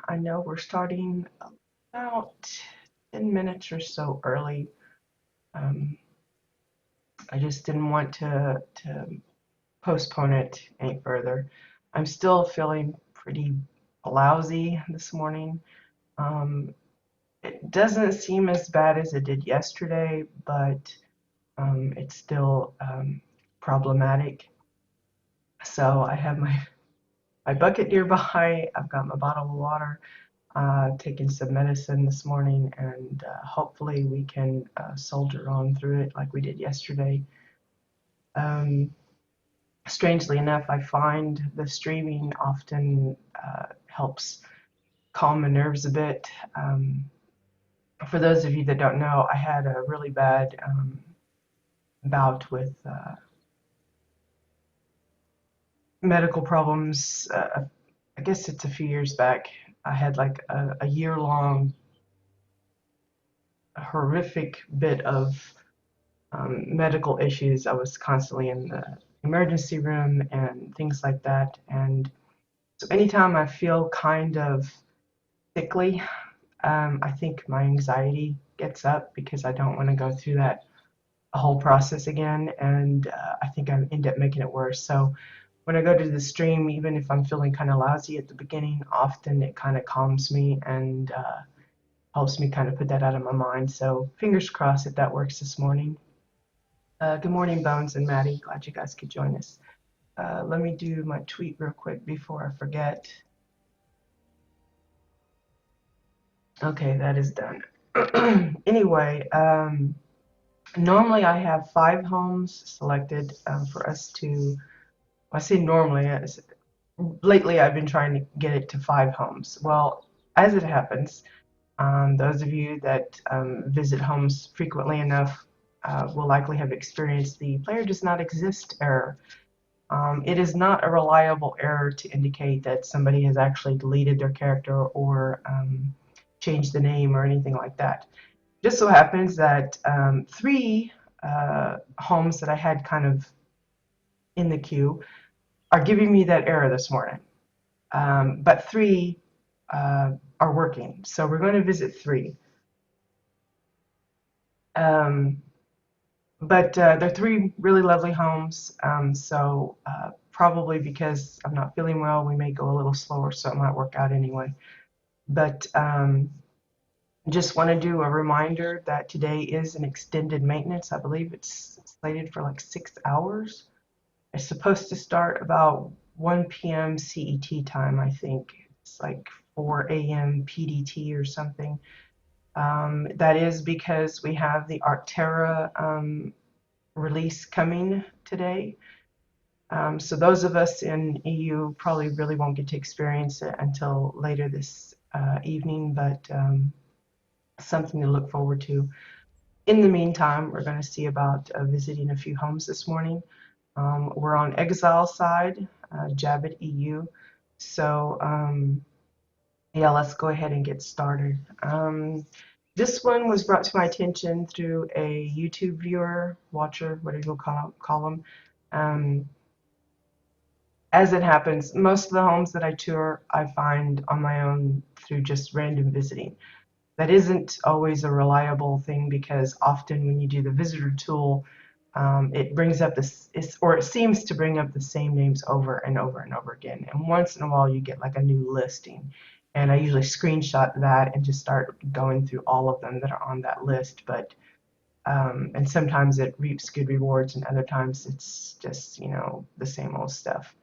I know we're starting about 10 minutes or so early. Um, I just didn't want to postpone it any further. I'm still feeling pretty lousy this morning. Um, it doesn't seem as bad as it did yesterday, but it's still problematic. So I have my bucket nearby. I've got my bottle of water. Taking some medicine this morning, and hopefully we can soldier on through it like we did yesterday. Um, Strangely enough, I find the streaming often helps calm my nerves a bit. For those of you that don't know, I had a really bad bout with medical problems. I guess it's a few years back. I had like a year-long horrific bit of medical issues. I was constantly in the emergency room and things like that. And so anytime I feel kind of sickly, I think my anxiety gets up because I don't want to go through that whole process again. And I think I end up making it worse. So when I go to the stream, even if I'm feeling kind of lousy at the beginning, often it kind of calms me and helps me kind of put that out of my mind. So fingers crossed that that works this morning. Good morning, Bones and Maddie. Glad you guys could join us. Let me do my tweet real quick before I forget. Okay, that is done. Anyway, normally I have 5 homes selected for us to. I say normally. Lately, I've been trying to get it to 5 homes. Well, as it happens, those of you that visit homes frequently enough will likely have experienced the player does not exist error. It is not a reliable error to indicate that somebody has actually deleted their character or changed the name or anything like that. Just so happens that 3 homes that I had kind of in the queue are giving me that error this morning. But 3 are working. So we're going to visit 3. Um, but they're 3 really lovely homes. So probably because I'm not feeling well, we may go a little slower, so it might work out anyway. But just want to do a reminder that today is an extended maintenance. I believe it's slated for like 6 hours. It's supposed to start about 1 p.m. CET time, I think. It's like 4 a.m. PDT or something. That is because we have the Arcterra release coming today. So those of us in EU probably really won't get to experience it until later this evening, but something to look forward to. In the meantime, we're going to see about visiting a few homes this morning. We're on Exile side, Jabbit-EU. So yeah, let's go ahead and get started. This one was brought to my attention through a YouTube viewer, watcher, whatever you'll call them. As it happens, most of the homes that I tour, I find on my own through just random visiting. That isn't always a reliable thing because often when you do the visitor tool, it brings up this, or it seems to bring up the same names over and over and over again. And once in a while, you get like a new listing. And I usually screenshot that and just start going through all of them that are on that list. But and sometimes it reaps good rewards, and other times it's just the same old stuff.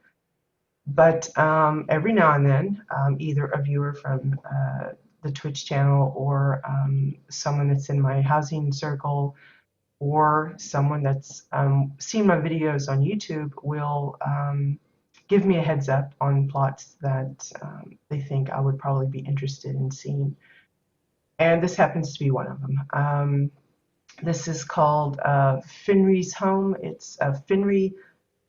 But every now and then, either a viewer from the Twitch channel or someone that's in my housing circle or someone that's seen my videos on YouTube will give me a heads up on plots that they think I would probably be interested in seeing. And this happens to be one of them. This is called Finry's Home. It's Finry,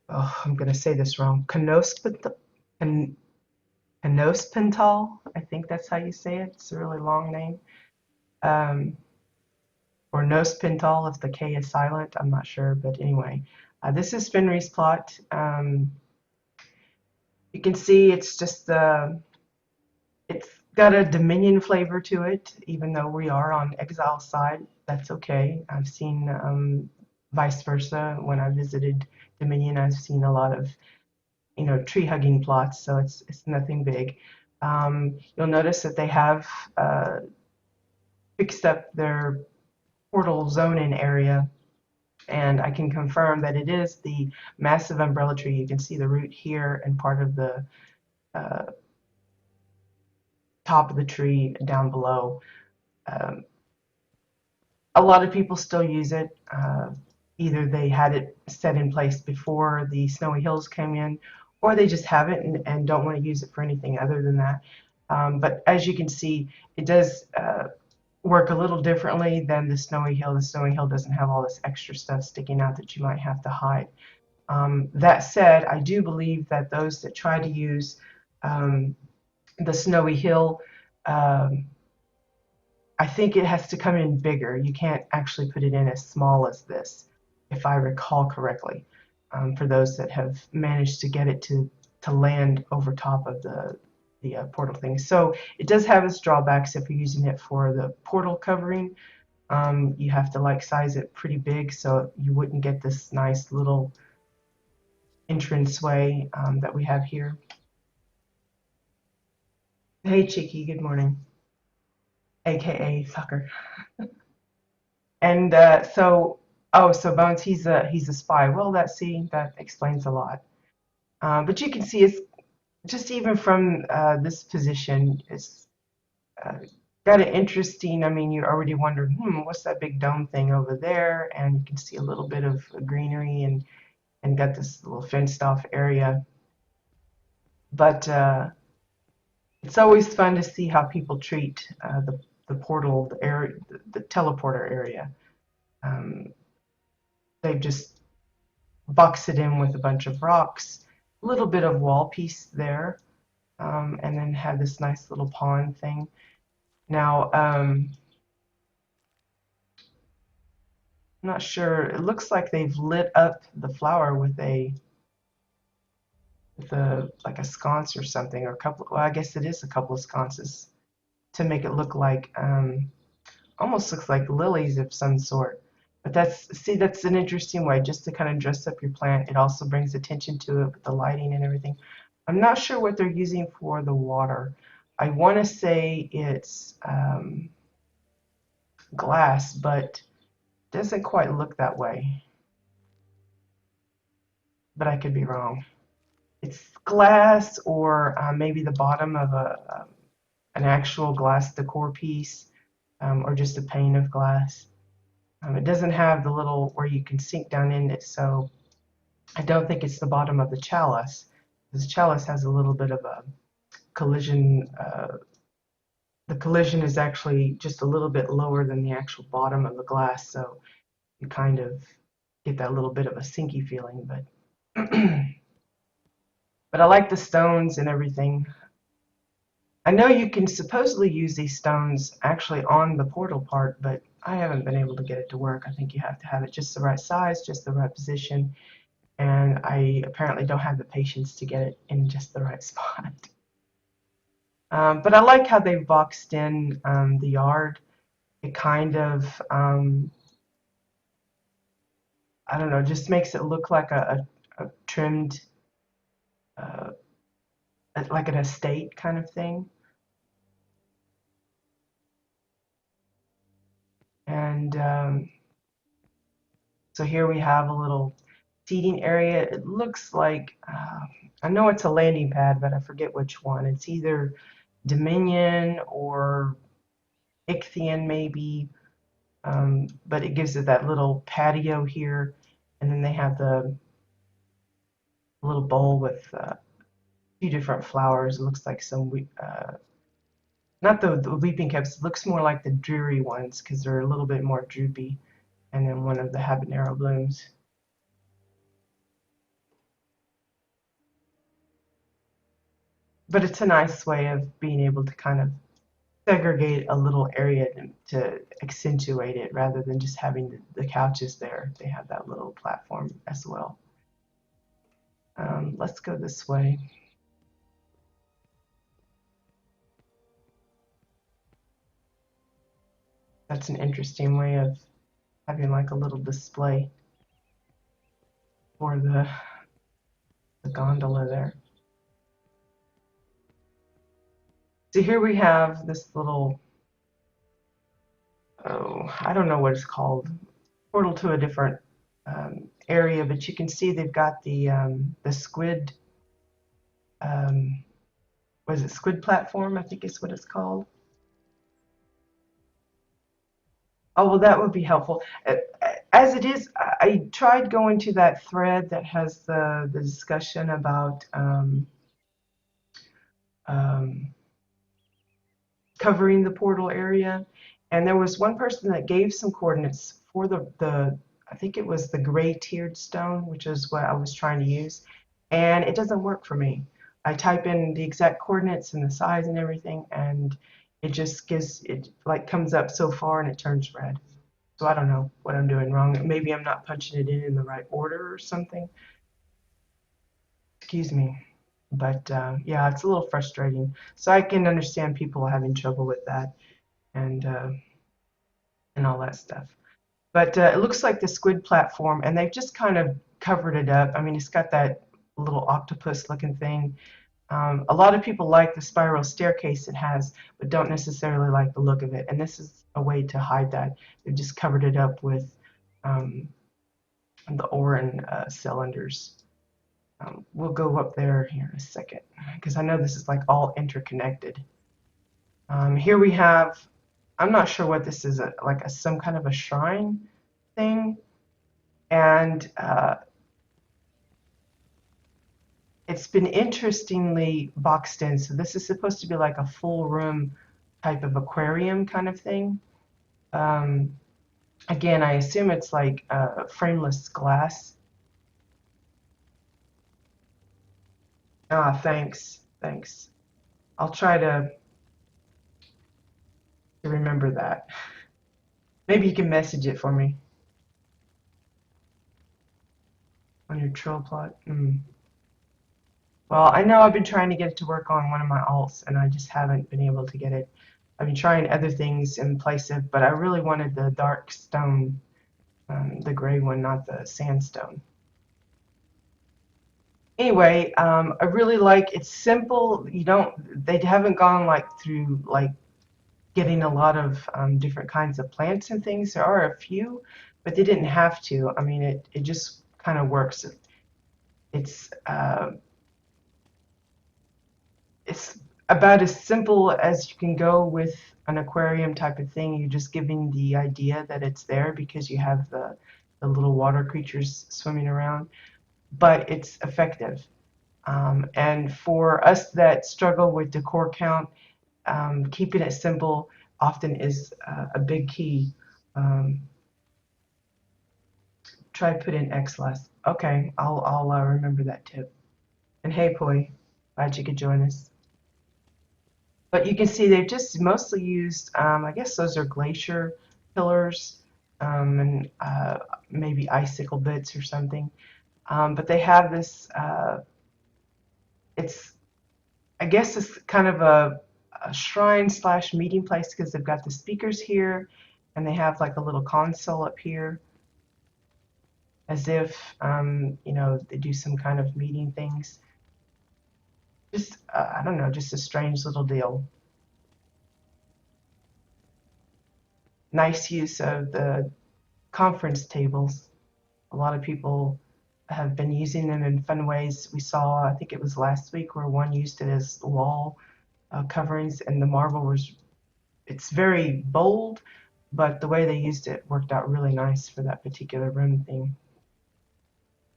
oh, I'm going to say this wrong, Canospental, I think that's how you say it. It's a really long name. Or Nospintal if the K is silent. I'm not sure, but anyway. This is Finry's plot. You can see it's just it's got a Dominion flavor to it, even though we are on Exile side. That's okay. I've seen vice versa. When I visited Dominion, I've seen a lot of tree hugging plots, so it's nothing big. You'll notice that they have fixed up their portal zoning area, and I can confirm that it is the massive umbrella tree. You can see the root here and part of the uh, top of the tree down below. Um, a lot of people still use it. Either they had it set in place before the snowy hills came in, or they just have it and don't want to use it for anything other than that. But as you can see, it does work a little differently than the snowy hill. The snowy hill doesn't have all this extra stuff sticking out that you might have to hide. That said, I do believe that those that try to use um, the snowy hill, um, I think it has to come in bigger. You can't actually put it in as small as this, if I recall correctly, for those that have managed to get it to land over top of the portal thing. So it does have its drawbacks if you're using it for the portal covering. You have to like size it pretty big so you wouldn't get this nice little entranceway that we have here. Hey Cheeky, good morning, aka Sucker. And so Bones, he's a spy. Well, that explains a lot. But you can see it's just even from this position, it's uh, got an interesting. I mean, you already wondered, what's that big dome thing over there? And you can see a little bit of greenery and got this little fenced off area. But it's always fun to see how people treat the portal, the area, the teleporter area. Um, they've just box it in with a bunch of rocks, a little bit of wall piece there, and then have this nice little pond thing. Now, I'm not sure. It looks like they've lit up the flower with a like a sconce or something, or a couple. Well, I guess it is a couple of sconces to make it look like almost looks like lilies of some sort. But that's an interesting way just to kind of dress up your plant. It also brings attention to it with the lighting and everything. I'm not sure what they're using for the water. I want to say it's glass, but it doesn't quite look that way. But I could be wrong. It's glass or maybe the bottom of an actual glass decor piece or just a pane of glass. It doesn't have the little where you can sink down in it, so I don't think it's the bottom of the chalice. This chalice has a little bit of a collision. The collision is actually just a little bit lower than the actual bottom of the glass, so you kind of get that little bit of a sinky feeling. But but I like the stones and everything. I know you can supposedly use these stones actually on the portal part, but I haven't been able to get it to work. I think you have to have it just the right size, just the right position, and I apparently don't have the patience to get it in just the right spot. But I like how they've boxed in the yard. It kind of, I don't know, just makes it look like a trimmed, uh, like an estate kind of thing. And so here we have a little seating area. It looks like, I know it's a landing pad, but I forget which one. It's either Dominion or Ichthian maybe, but it gives it that little patio here. And then they have the little bowl with a few different flowers. It looks like some, not the weeping caps, it looks more like the dreary ones because they're a little bit more droopy. And then one of the habanero blooms. But it's a nice way of being able to kind of segregate a little area to accentuate it rather than just having the couches there. They have that little platform as well. Let's go this way. That's an interesting way of having like a little display for the gondola there. So here we have this little, oh, I don't know what it's called, portal to a different area, but you can see they've got the squid, um, what is it, squid platform, I think is what it's called. Oh, well, that would be helpful. As it is, I tried going to that thread that has the discussion about um, covering the portal area, and there was one person that gave some coordinates for the I think it was the gray tiered stone, which is what I was trying to use, and it doesn't work for me. I type in the exact coordinates and the size and everything, and it just gives it like comes up so far and it turns red. So I don't know what I'm doing wrong. Maybe I'm not punching it in the right order or something. Excuse me. But yeah, it's a little frustrating. So I can understand people having trouble with that and uh, and all that stuff. But it looks like the squid platform, and they've just kind of covered it up. I mean, it's got that little octopus-looking thing. A lot of people like the spiral staircase it has, but don't necessarily like the look of it. And this is a way to hide that. They've just covered it up with um, the Orin cylinders. We'll go up there here in a second because I know this is like all interconnected. Here we have, I'm not sure what this is, some kind of a shrine thing, and it's been interestingly boxed in. So this is supposed to be like a full room type of aquarium kind of thing. Again, I assume it's like frameless glass. Ah, thanks, thanks. I'll try to remember that. Maybe you can message it for me on your troll plot. Well, I know I've been trying to get it to work on one of my alts, and I just haven't been able to get it. I've been trying other things in place of, but I really wanted the dark stone, the gray one, not the sandstone. Anyway, I really like it's simple. They haven't gone like through like getting a lot of different kinds of plants and things. There are a few, but they didn't have to. I mean, it just kind of works. It's uh, it's about as simple as you can go with an aquarium type of thing. You're just giving the idea that it's there because you have the little water creatures swimming around, but it's effective. And for us that struggle with decor count, keeping it simple often is a big key. Um, Try put in Exiles. Okay, I'll remember that tip. And hey, Poi, glad you could join us. But you can see they've just mostly used, I guess those are glacier pillars and maybe icicle bits or something. But they have this, it's, I guess it's kind of a shrine slash meeting place because they've got the speakers here and they have like a little console up here as if, they do some kind of meeting things. Just, I don't know, just a strange little deal. Nice use of the conference tables. A lot of people have been using them in fun ways. We saw, I think it was last week, where one used it as wall coverings, and the marble was, it's very bold, but the way they used it worked out really nice for that particular room theme.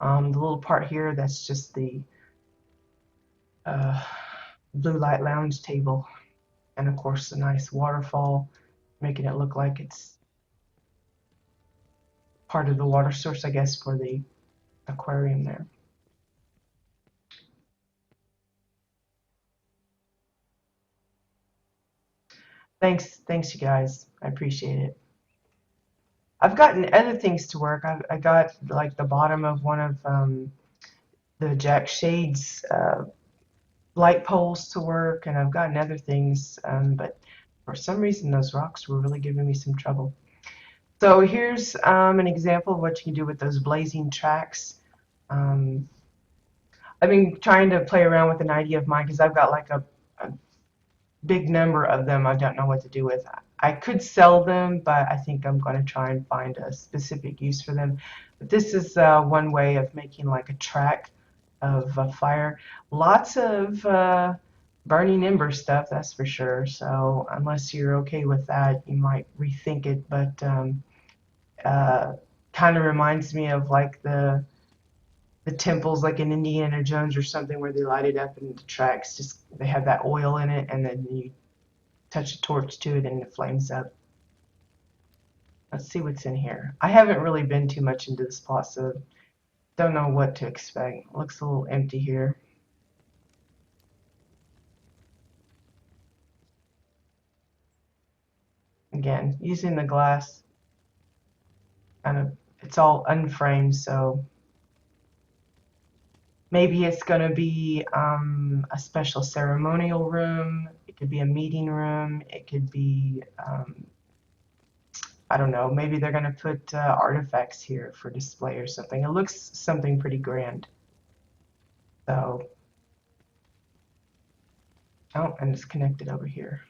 The little part here, that's just the blue light lounge table, and of course the nice waterfall, making it look like it's part of the water source, I guess, for the aquarium there. Thanks you guys. I appreciate it. I've gotten other things to work. I got like the bottom of one of the Jack Shade's light poles to work, and I've gotten other things, but For some reason, those rocks were really giving me some trouble. So here's an example of what you can do with those blazing tracks. Um, I've been trying to play around with an idea of mine because I've got like a big number of them I don't know what to do with. I could sell them, but I think I'm going to try and find a specific use for them. But this is one way of making like a track of fire. Lots of burning ember stuff, that's for sure. So unless you're okay with that, you might rethink it. But uh, kind of reminds me of like the temples like in Indiana Jones or something where they light it up and the tracks just they have that oil in it and then you touch a torch to it and it flames up. Let's see what's in here. I haven't really been too much into this plot, so don't know what to expect. It looks a little empty here. Again, using the glass, kind of, it's all unframed, so maybe it's going to be a special ceremonial room. It could be a meeting room. It could be I don't know, maybe they're going to put artifacts here for display or something. It looks something pretty grand. So, oh, and it's connected over here.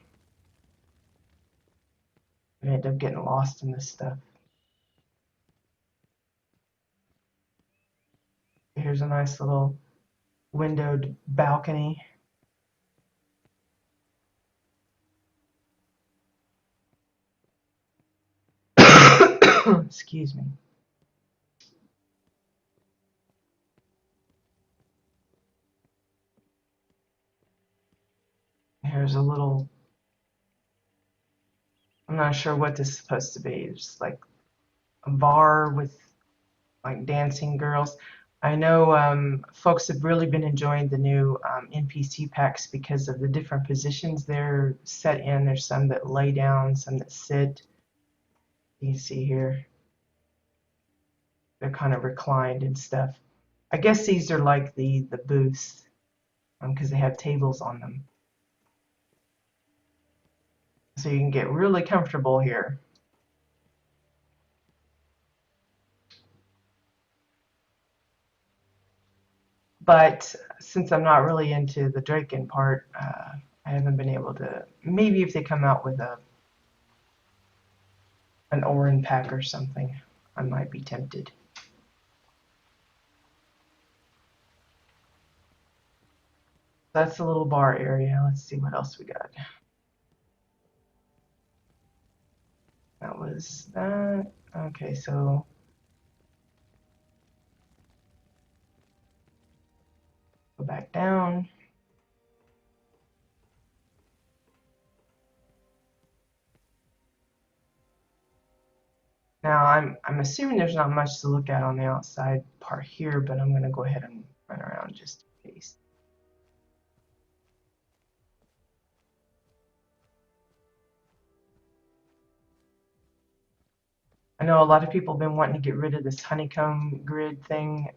I end up getting lost in this stuff. Here's a nice little windowed balcony. Excuse me. Here's a little, I'm not sure what this is supposed to be. It's like a bar with like dancing girls. I know folks have really been enjoying the new NPC packs because of the different positions they're set in. There's some that lay down, some that sit. You see here, they're kind of reclined and stuff. I guess these are like the booths because they have tables on them. So you can get really comfortable here. But since I'm not really into the Draken part, I haven't been able to. Maybe if they come out with an Orin pack or something, I might be tempted. That's the little bar area. Let's see what else we got. That was that. Okay, so go back down. Now I'm assuming there's not much to look at on the outside part here, but I'm going to go ahead and run around just in case. I know a lot of people have been wanting to get rid of this honeycomb grid thing.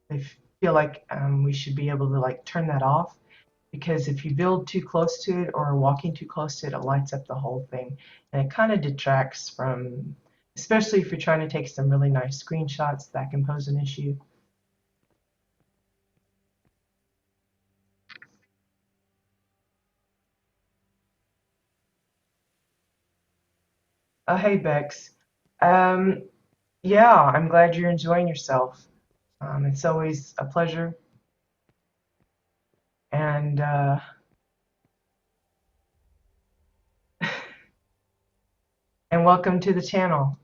They feel like we should be able to like turn that off because if you build too close to it or walking too close to it, it lights up the whole thing. And it kind of detracts from, especially if you're trying to take some really nice screenshots, that can pose an issue. Oh, hey, Bex. Um, yeah, I'm glad you're enjoying yourself. It's always a pleasure. And and welcome to the channel.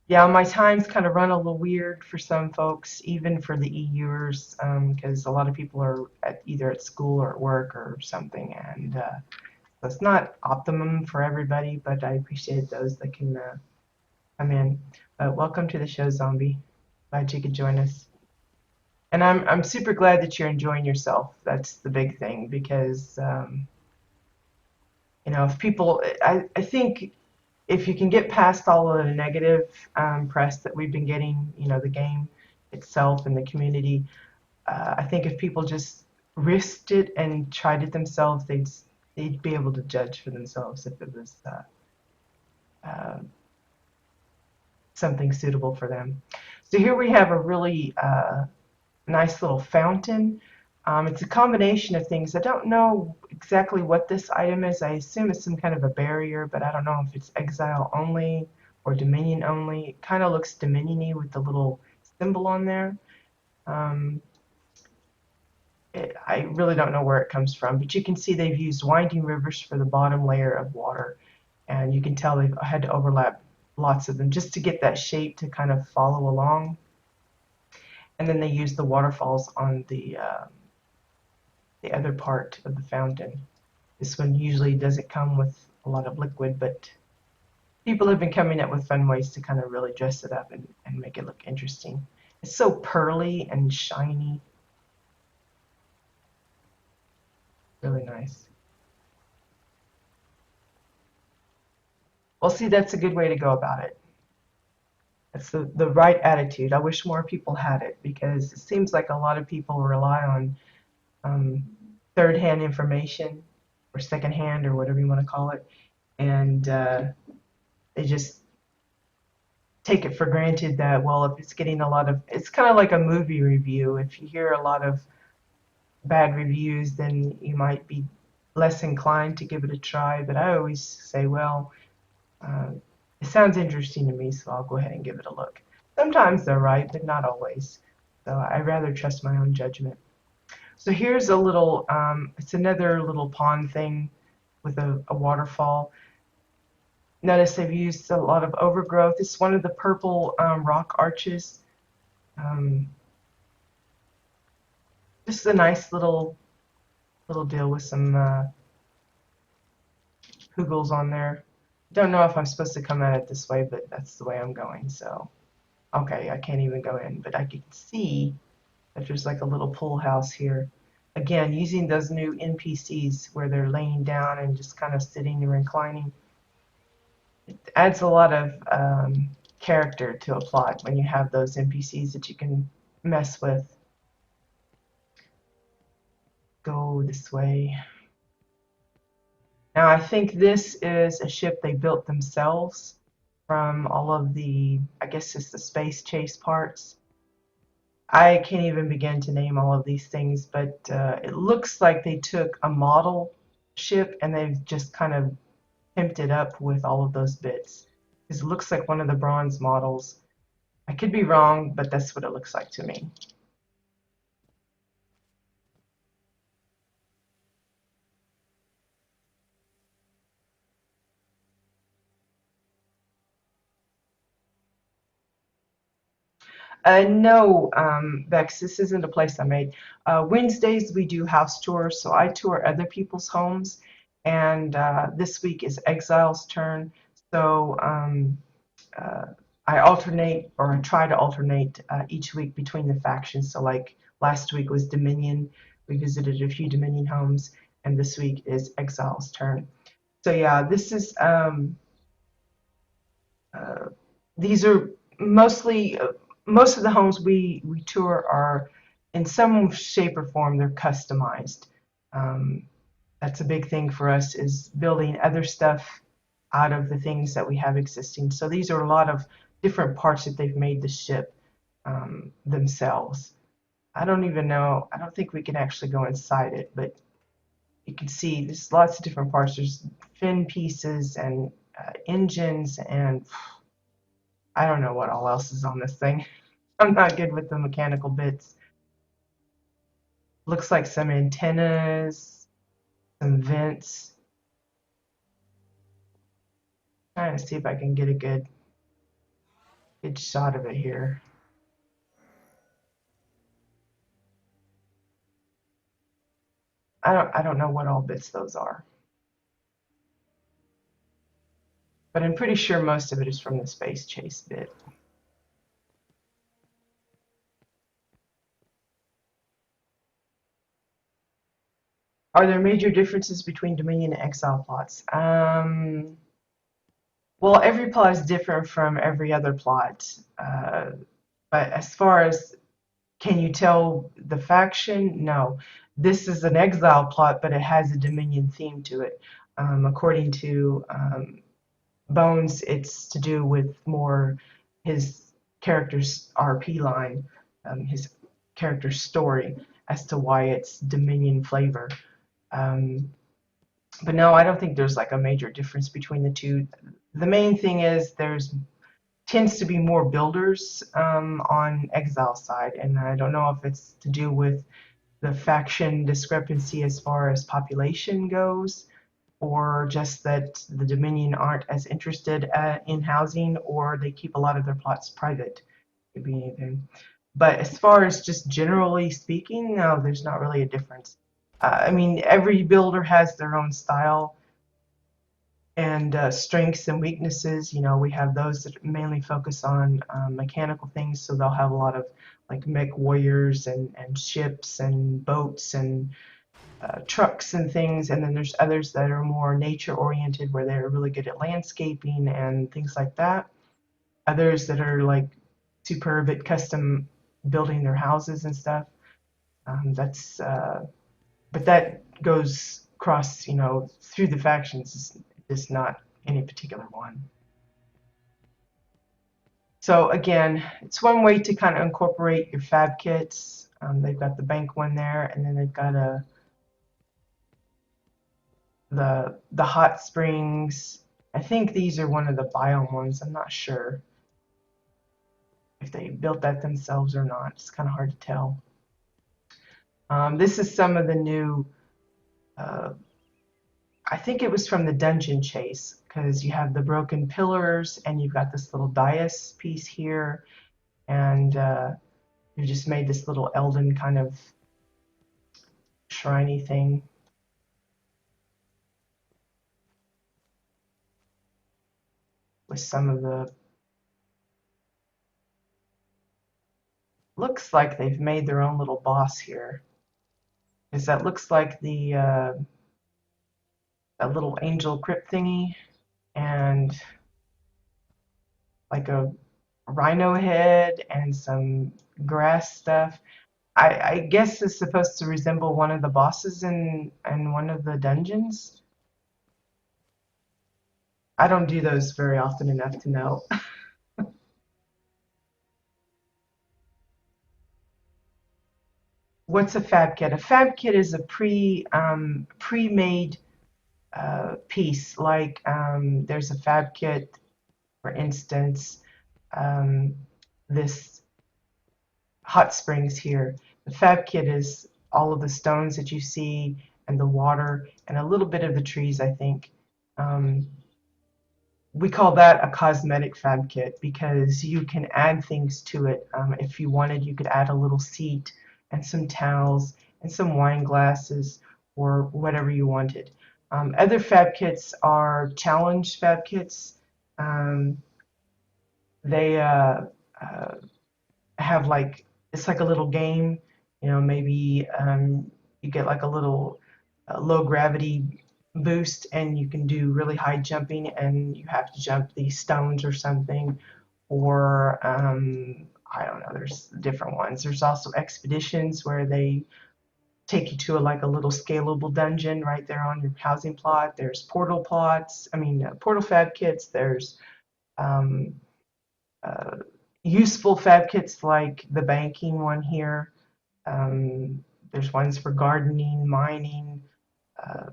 Yeah, my times kind of run a little weird for some folks, even for the EUers, because a lot of people are either at school or at work or something, and so it's not optimum for everybody, but I appreciate those that can come in. But welcome to the show, Zombie. Glad you could join us. And I'm super glad that you're enjoying yourself. That's the big thing because you know if people, I think if you can get past all of the negative press that we've been getting, you know, the game itself and the community, I think if people just risked it and tried it themselves, they'd they'd be able to judge for themselves if it was uh, something suitable for them. So here we have a really nice little fountain. It's a combination of things. I don't know exactly what this item is. I assume it's some kind of a barrier, but I don't know if it's Exile only or Dominion only. It kind of looks Dominion-y with the little symbol on there. Um, I really don't know where it comes from, but you can see they've used winding rivers for the bottom layer of water, and you can tell they've had to overlap lots of them just to get that shape to kind of follow along. And then they use the waterfalls on the other part of the fountain. This one usually doesn't come with a lot of liquid, but people have been coming up with fun ways to kind of really dress it up and make it look interesting. It's so pearly and shiny. Really nice. Well, see, that's a good way to go about it. That's the right attitude. I wish more people had it because it seems like a lot of people rely on um, third-hand information or second-hand or whatever you want to call it, and they just take it for granted that, well, if it's getting a lot of, it's kind of like a movie review. If you hear a lot of bad reviews, then you might be less inclined to give it a try. But I always say, well, uh, it sounds interesting to me, so I'll go ahead and give it a look. Sometimes they're right, but not always. So I rather trust my own judgment. So here's a little, it's another little pond thing with a waterfall. Notice they've used a lot of overgrowth. It's one of the purple rock arches. Um, just a nice little deal with some hugels on there. Don't know if I'm supposed to come at it this way, but that's the way I'm going. So, okay, I can't even go in, but I can see that there's like a little pool house here. Again, using those new NPCs where they're laying down and just kind of sitting or reclining. It adds a lot of character to a plot when you have those NPCs that you can mess with. Go this way. Now I think this is a ship they built themselves from all of the, I guess it's the space chase parts. I can't even begin to name all of these things, but it looks like they took a model ship and they've just kind of pimped it up with all of those bits. It looks like one of the bronze models. I could be wrong, but that's what it looks like to me. No, Bex, this isn't a place I made. Wednesdays we do house tours, so I tour other people's homes, and this week is Exiles' turn. So uh, I alternate, or I try to alternate each week between the factions. So like last week was Dominion. We visited a few Dominion homes, and this week is Exiles' turn. So yeah, this is uh, these are mostly most of the homes we tour are in some shape or form they're customized. Um, that's a big thing for us is building other stuff out of the things that we have existing. So these are a lot of different parts that they've made the ship themselves. I don't even know. I don't think we can actually go inside it, but you can see there's lots of different parts. There's fin pieces and engines and I don't know what all else is on this thing. I'm not good with the mechanical bits. Looks like some antennas, some vents. Trying to see if I can get a good shot of it here. I don't know what all bits those are, but I'm pretty sure most of it is from the space chase bit. Are there major differences between Dominion and Exile plots? Well, every plot is different from every other plot. But as far as can you tell the faction? No. this is an Exile plot, but it has a Dominion theme to it. According to Bones, it's to do with more his character's RP line, his character's story, as to why it's Dominion flavor. Um, but no, I don't think there's like a major difference between the two. The main thing is there's tends to be more builders on Exile side, and I don't know if it's to do with the faction discrepancy as far as population goes, or just that the Dominion aren't as interested in housing, or they keep a lot of their plots private. Could be anything. But as far as just generally speaking, no, there's not really a difference. I mean, every builder has their own style and strengths and weaknesses. You know, we have those that mainly focus on mechanical things, so they'll have a lot of like mech warriors and ships and boats and trucks and things, and then there's others that are more nature oriented where they're really good at landscaping and things like that. Others that are like superb at custom building their houses and stuff. That's but that goes across, you know, through the factions. It's not any particular one. So again, it's one way to kind of incorporate your fab kits. They've got the bank one there, and then they've got the hot springs. I think these are one of the biome ones. I'm not sure if they built that themselves or not. It's kind of hard to tell. This is some of the new, I think it was from the dungeon chase, because you have the broken pillars and you've got this little dais piece here, and you just made this little Elden kind of shriny thing. With some of the, looks like they've made their own little boss here. Because that looks like the a little angel crypt thingy, and like a rhino head and some grass stuff. I guess it's supposed to resemble one of the bosses in one of the dungeons. I don't do those very often enough to know. What's a fab kit? A fab kit is a pre-made piece. Like there's a fab kit, for instance, um, this hot springs here. The fab kit is all of the stones that you see and the water and a little bit of the trees, I think. Um, we call that a cosmetic fab kit because you can add things to it. If you wanted, you could add a little seat and some towels and some wine glasses or whatever you wanted. Other fab kits are challenge fab kits. They have like, it's like a little game, you know, maybe you get like a little low gravity boost and you can do really high jumping and you have to jump these stones or something, or I don't know, there's different ones. There's also expeditions where they take you to like a little scalable dungeon right there on your housing plot. There's portal plots, portal fab kits. There's um, uh, useful fab kits like the banking one here. There's ones for gardening, mining, uh,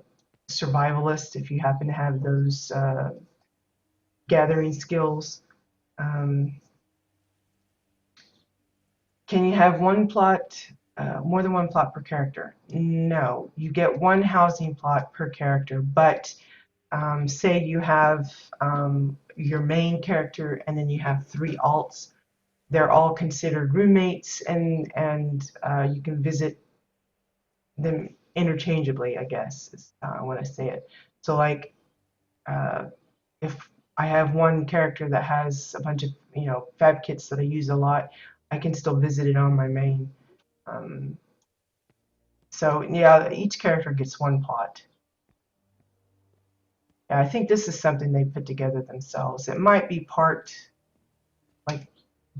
survivalist if you happen to have those gathering skills. Um, can you have one plot, more than one plot per character? No, you get one housing plot per character, but say you have your main character and then you have three alts. They're all considered roommates, and you can visit them interchangeably, I guess, is when I say it. So like uh, if I have one character that has a bunch of, you know, fab kits that I use a lot, I can still visit it on my main. Um, so yeah, each character gets one plot. Yeah, I think this is something they put together themselves. It might be part like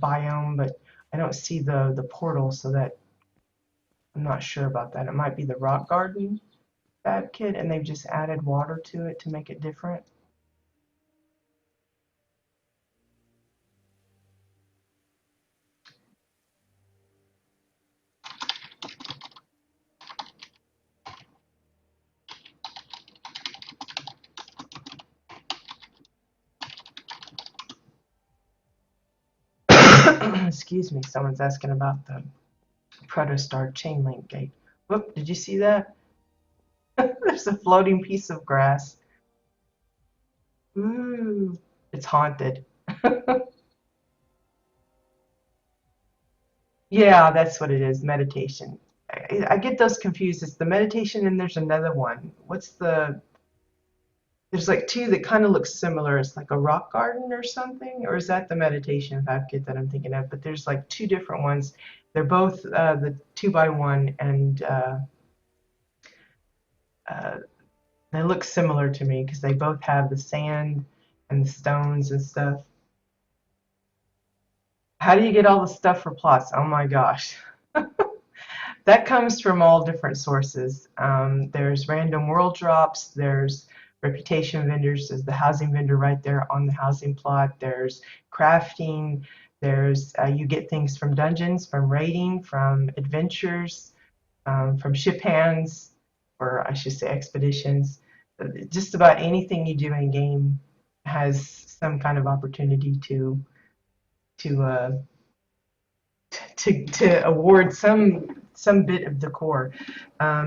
biome, but I don't see the portal, so that I'm not sure about that. It might be the rock garden fab kit, and they've just added water to it to make it different. Excuse me, someone's asking about the Protostar chain link gate. Whoop, did you see that? There's a floating piece of grass. Ooh, it's haunted. Yeah, that's what it is, meditation. I get those confused. It's the meditation and there's another one. What's the, there's like two that kind of look similar. It's like a rock garden or something, or is that the meditation fab kit that I'm thinking of? But there's like two different ones. They're both the 2x1 and uh, they look similar to me because they both have the sand and the stones and stuff. How do you get all the stuff for plots? Oh my gosh. That comes from all different sources. There's random world drops, there's reputation vendors, there's the housing vendor right there on the housing plot, there's crafting, there's you get things from dungeons, from raiding, from adventures, from ship hands, or I should say expeditions. Just about anything you do in game has some kind of opportunity to uh, to award some bit of decor.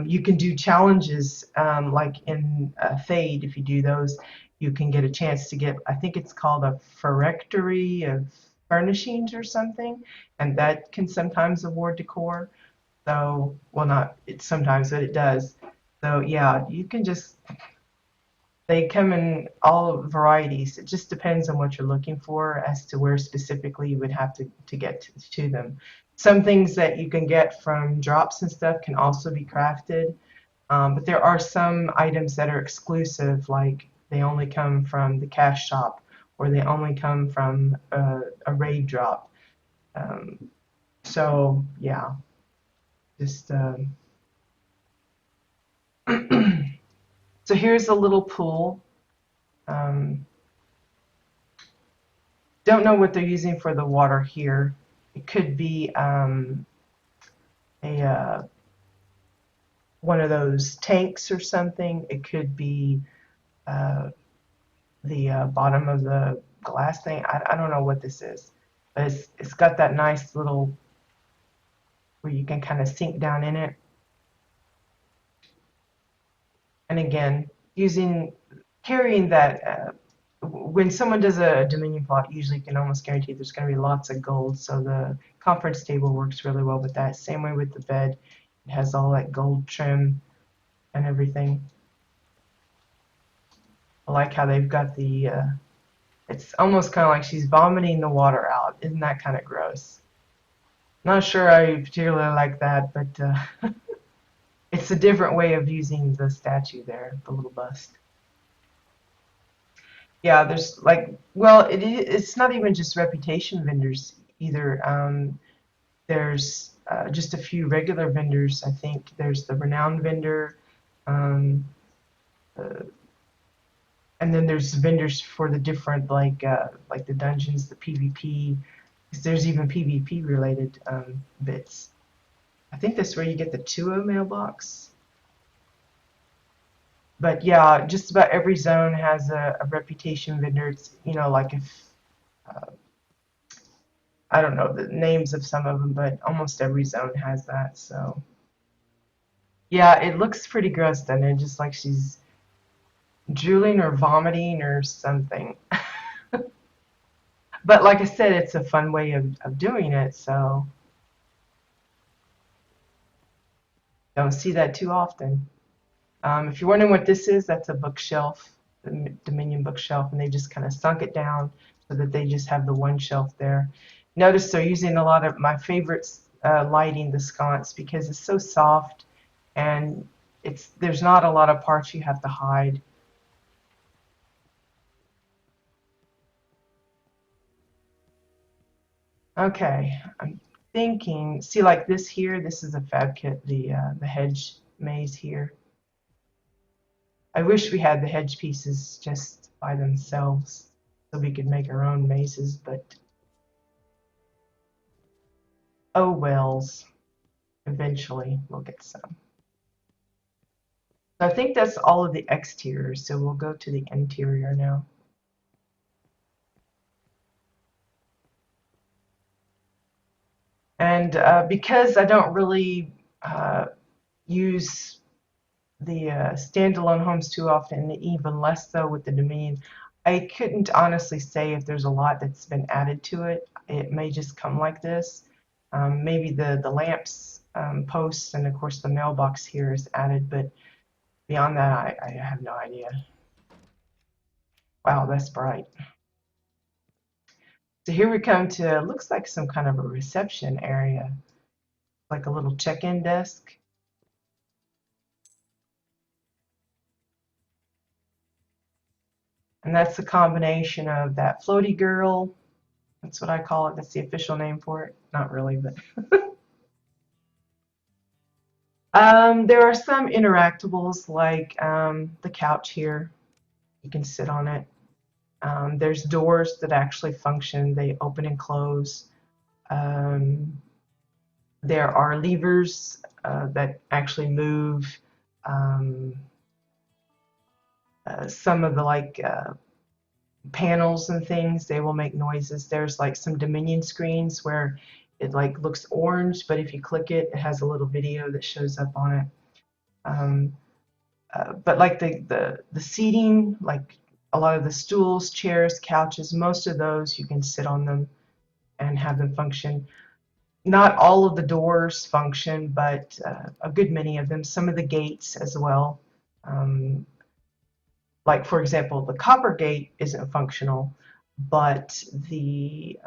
You can do challenges like in Fade. If you do those, you can get a chance to get. I think it's called a Phylactery of Furnishings or something, and that can sometimes award decor. So, well, not it's sometimes, but it does. So yeah, you can just they come in all varieties. It just depends on what you're looking for as to where specifically you would have to get to them. Some things that you can get from drops and stuff can also be crafted, but there are some items that are exclusive, like they only come from the cash shop or they only come from a raid drop. Um, so yeah, just so here's a little pool. Um, Don't know what they're using for the water here. It could be a one of those tanks or something. It could be uh, the bottom of the glass thing. I don't know what this is, but it's got that nice little where you can kind of sink down in it. And again, using carrying that. When someone does a Dominion plot, usually you can almost guarantee there's going to be lots of gold. So the conference table works really well with that. Same way with the bed. It has all that gold trim and everything. I like how they've got the, it's almost kind of like she's vomiting the water out. Isn't that kind of gross? Not sure I particularly like that, but it's a different way of using the statue there, the little bust. Yeah, there's like, well, it's not even just reputation vendors either. There's just a few regular vendors. I think there's the renowned vendor, um, uh, and then there's vendors for the different like the dungeons, the PvP. 'Cause there's even PvP related bits. I think that's where you get the 2.0 mailbox. But yeah, just about every zone has a reputation vendor. It's, you know, like if uh, I don't know the names of some of them, but almost every zone has that. So yeah, it looks pretty gross, doesn't it? Just like she's drooling or vomiting or something. But like I said, it's a fun way of doing it, so don't see that too often. If you're wondering what this is, that's a bookshelf, the Dominion bookshelf, and they just kind of sunk it down so that they just have the one shelf there. Notice they're using a lot of my favorites lighting, the sconce, because it's so soft and there's not a lot of parts you have to hide. Okay, thinking, see, like this here, this is a fab kit, the hedge maze here. I wish we had the hedge pieces just by themselves so we could make our own mazes, but oh wells. Eventually we'll get some. So I think that's all of the exterior, so we'll go to the interior now. And because I don't really use the standalone homes too often, even less so with the Dominion, I couldn't honestly say if there's a lot that's been added to it. It may just come like this. Maybe the lamps, posts, and of course the mailbox here is added, but beyond that, I have no idea. Wow, that's bright. So here we come to, looks like some kind of a reception area, like a little check-in desk. And that's the combination of that floaty girl. That's what I call it. That's the official name for it. Not really, but. There are some interactables like the couch here. You can sit on it. There's doors that actually function. They open and close. There are levers that actually move. Some of the panels and things, they will make noises. There's like some Dominion screens where it like looks orange, but if you click it, it has a little video that shows up on it. But like the seating, like a lot of the stools, chairs, couches, most of those you can sit on them and have them function. Not all of the doors function, but a good many of them. Some of the gates as well. Like for example, the copper gate isn't functional, but the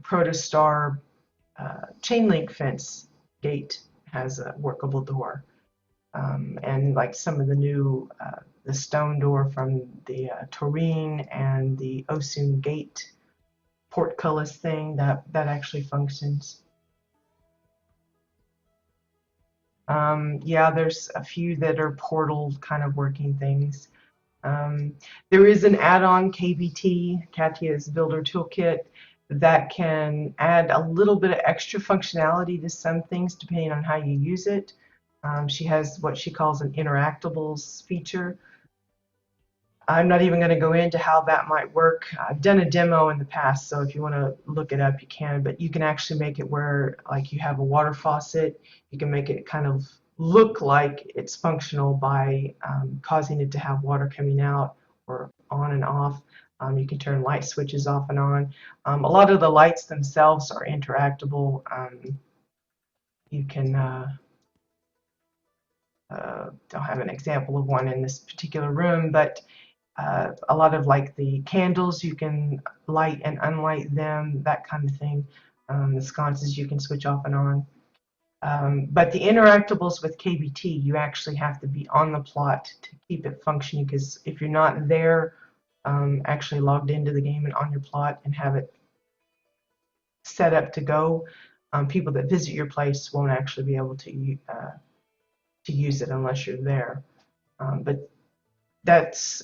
Protostar chain link fence gate has a workable door. And like some of the new, the stone door from the Taurine and the Osun gate portcullis thing, that actually functions. Yeah, there's a few that are portal kind of working things. There is an add-on, KBT, Katya's Builder Toolkit, that can add a little bit of extra functionality to some things depending on how you use it. She has what she calls an interactables feature. I'm not even going to go into how that might work. I've done a demo in the past, so if you want to look it up, you can. But you can actually make it where, like, you have a water faucet. You can make it kind of look like it's functional by causing it to have water coming out or on and off. You can turn light switches off and on. A lot of the lights themselves are interactable. You can don't have an example of one in this particular room, but a lot of like the candles, you can light and unlight them, that kind of thing. The sconces you can switch off and on. But the interactables with KBT, you actually have to be on the plot to keep it functioning, because if you're not there, actually logged into the game and on your plot and have it set up to go, people that visit your place won't actually be able to use it unless you're there. But that's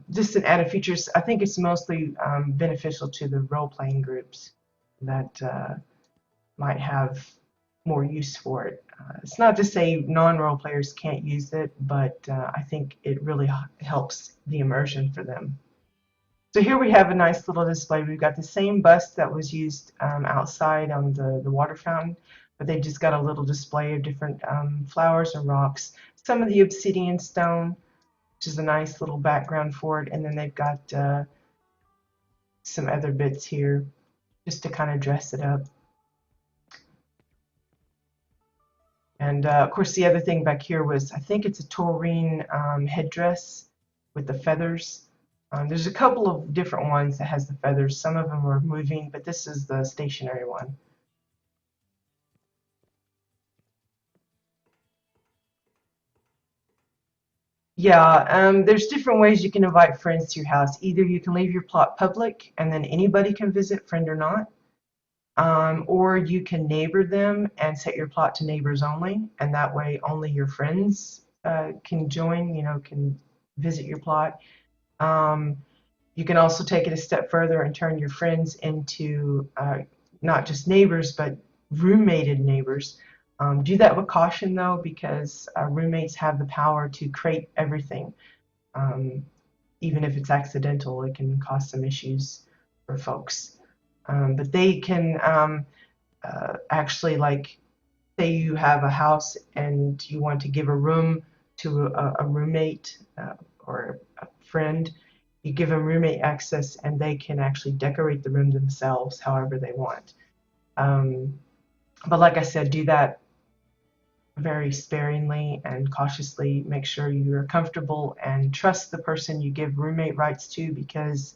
just an added feature. I think it's mostly beneficial to the role-playing groups that might have more use for it. It's not to say non-role players can't use it, but I think it really helps the immersion for them. So here we have a nice little display. We've got the same bust that was used outside on the water fountain, but they just got a little display of different flowers and rocks. Some of the obsidian stone, which is a nice little background for it, and then they've got some other bits here just to kind of dress it up. And of course, the other thing back here was, I think it's a taurine headdress with the feathers. There's a couple of different ones that has the feathers. Some of them are moving, but this is the stationary one. Yeah, there's different ways you can invite friends to your house. Either you can leave your plot public and then anybody can visit, friend or not. Or you can neighbor them and set your plot to neighbors only, and that way only your friends can join, can visit your plot. Um, you can also take it a step further and turn your friends into not just neighbors, but roommated neighbors. Do that with caution though, because roommates have the power to create everything. Um, Even if it's accidental, it can cause some issues for folks. But they can actually, like, say you have a house and you want to give a room to a roommate or a friend, you give them roommate access and they can actually decorate the room themselves however they want. Um, but like I said, do that very sparingly and cautiously. Make sure you're comfortable and trust the person you give roommate rights to, because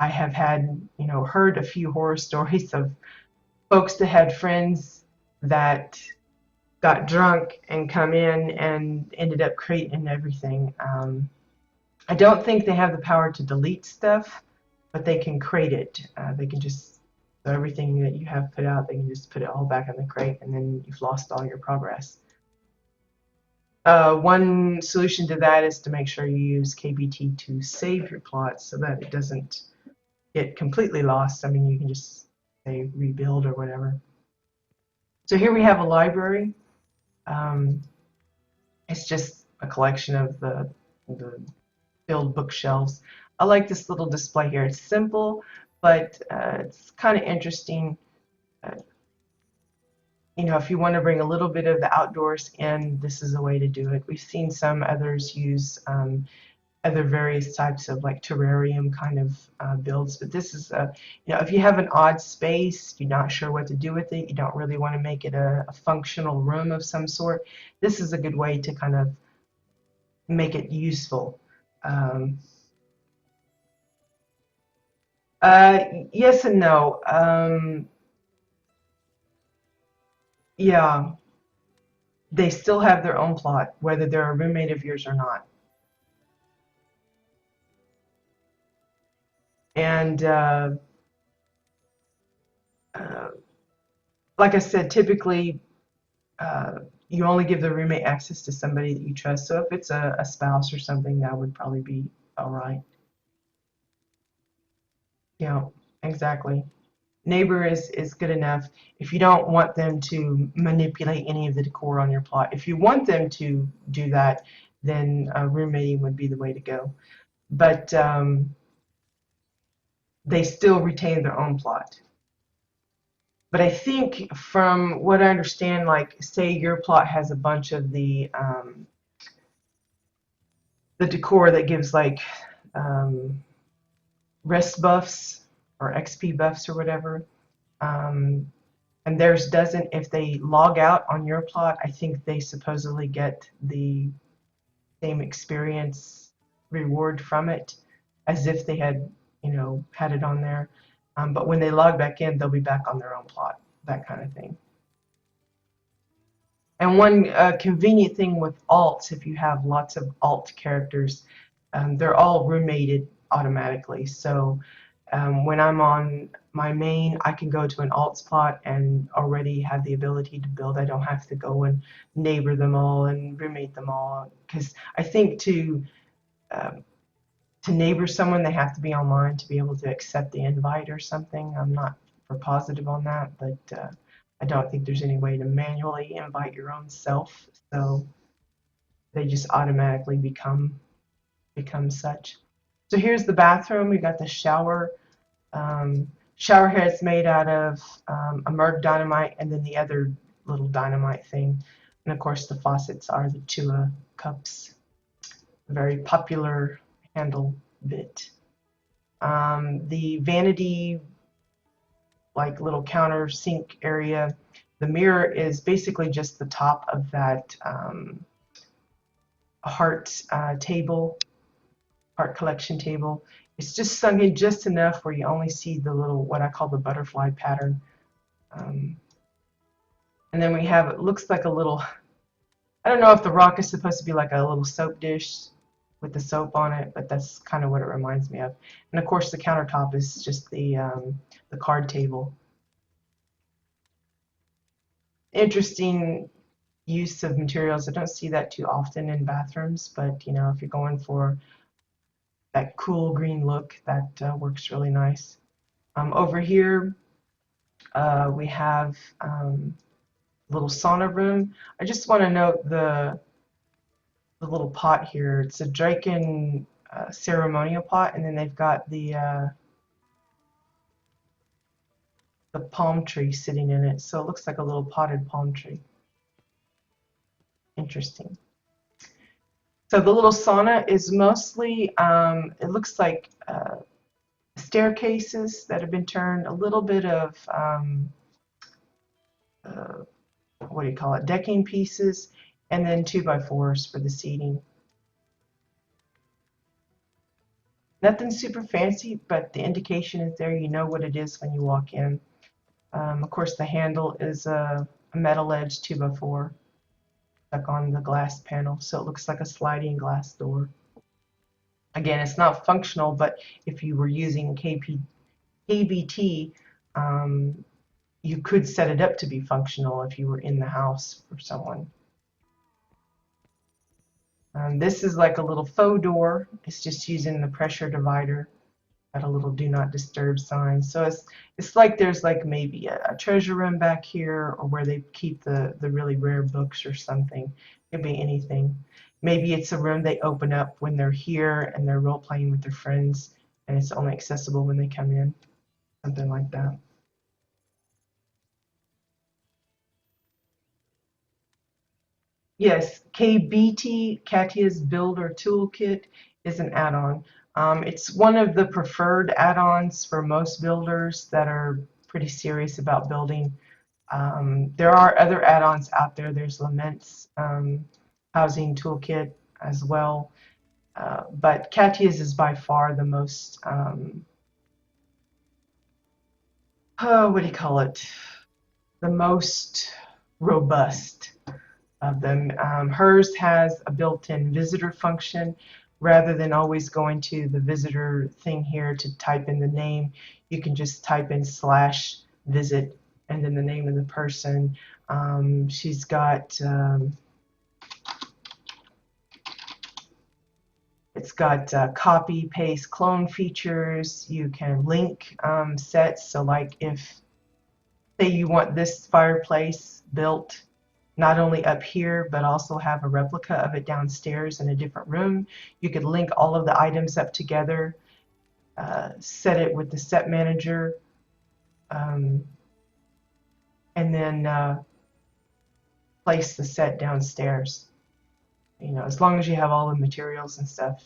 I have had, heard a few horror stories of folks that had friends that got drunk and come in and ended up creating everything. I don't think they have the power to delete stuff, but they can crate it. They can just, so everything that you have put out, they can just put it all back in the crate, and then you've lost all your progress. One solution to that is to make sure you use KBT to save your plots so that it doesn't get completely lost. I mean, you can just say rebuild or whatever. So here we have a library. Um, it's just a collection of the filled bookshelves. I like this little display here. It's simple, but it's kind of interesting. Uh, if you want to bring a little bit of the outdoors in, this is a way to do it. We've seen some others use other various types of like terrarium kind of builds, but this is if you have an odd space, you're not sure what to do with it, you don't really want to make it a functional room of some sort, this is a good way to kind of make it useful. Um, yes and no. Yeah, they still have their own plot, whether they're a roommate of yours or not. And uh, like I said, typically you only give the roommate access to somebody that you trust. So if it's a spouse or something, that would probably be all right. Yeah, exactly. Neighbor is good enough if you don't want them to manipulate any of the decor on your plot. If you want them to do that, then roommating would be the way to go. But they still retain their own plot. But I think from what I understand, like say your plot has a bunch of the decor that gives like um, rest buffs or XP buffs or whatever, um, and theirs doesn't. If they log out on your plot, I think they supposedly get the same experience reward from it as if they had, had it on there. But when they log back in, they'll be back on their own plot, that kind of thing. And one convenient thing with alts, if you have lots of alt characters, they're all roommated automatically. So when I'm on my main, I can go to an alt spot and already have the ability to build. I don't have to go and neighbor them all and roommate them all. Because I think uh, to neighbor someone, they have to be online to be able to accept the invite or something. I'm not for positive on that, but I don't think there's any way to manually invite your own self. So they just automatically become such. So here's the bathroom. We got the shower. Shower heads made out of a Merg dynamite and then the other little dynamite thing. And of course the faucets are the Chua cups, a very popular handle bit. The vanity, like little counter sink area, the mirror is basically just the top of that heart table, heart collection table. It's just sunk in just enough where you only see the little, what I call the butterfly pattern. Um, and then we have, it looks like a little, I don't know if the rock is supposed to be like a little soap dish with the soap on it, but that's kind of what it reminds me of. And of course the countertop is just the card table. interesting use of materials. I don't see that too often in bathrooms, but you know, if you're going for that cool green look, that works really nice. Over here, we have a little sauna room. I just want to note the little pot here. It's a Draken ceremonial pot, and then they've got the palm tree sitting in it, so it looks like a little potted palm tree. Interesting. So the little sauna is mostly, it looks like staircases that have been turned, a little bit of, uh, what do you call it, decking pieces, and then 2x4s for the seating. Nothing super fancy, but the indication is there. You know what it is when you walk in. Of course, the handle is a metal edge 2x4 stuck on the glass panel, so it looks like a sliding glass door. Again, it's not functional, but if you were using KBT, you could set it up to be functional if you were in the house for someone. This is like a little faux door. It's just using the pressure divider. Got a little do not disturb sign. So it's like there's like maybe a treasure room back here, or where they keep the really rare books or something. It could be anything. Maybe it's a room they open up when they're here and they're role playing with their friends, and it's only accessible when they come in. Something like that. Yes, KBT, Katya's Builder Toolkit, is an add-on. It's one of the preferred add-ons for most builders that are pretty serious about building. There are other add-ons out there. There's Lament's Housing Toolkit as well. But Katya's is by far the most, what do you call it? The most robust of them. Hers has a built-in visitor function. Rather than always going to the visitor thing here to type in the name, you can just type in /visit and then the name of the person. She's got it's got copy, paste, clone features. You can link sets. So like if, say you want this fireplace built not only up here, but also have a replica of it downstairs in a different room, you could link all of the items up together, set it with the set manager, and then place the set downstairs. You know, as long as you have all the materials and stuff,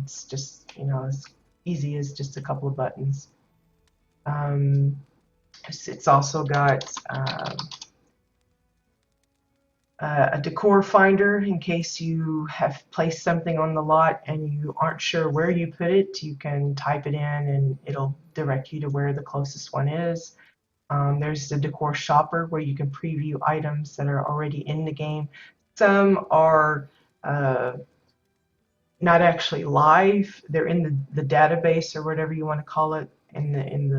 it's just, you know, as easy as just a couple of buttons. It's also got a decor finder in case you have placed something on the lot and you aren't sure where you put it. You can type it in and it'll direct you to where the closest one is. There's the decor shopper where you can preview items that are already in the game. Some are not actually live. They're in the database or whatever you want to call it in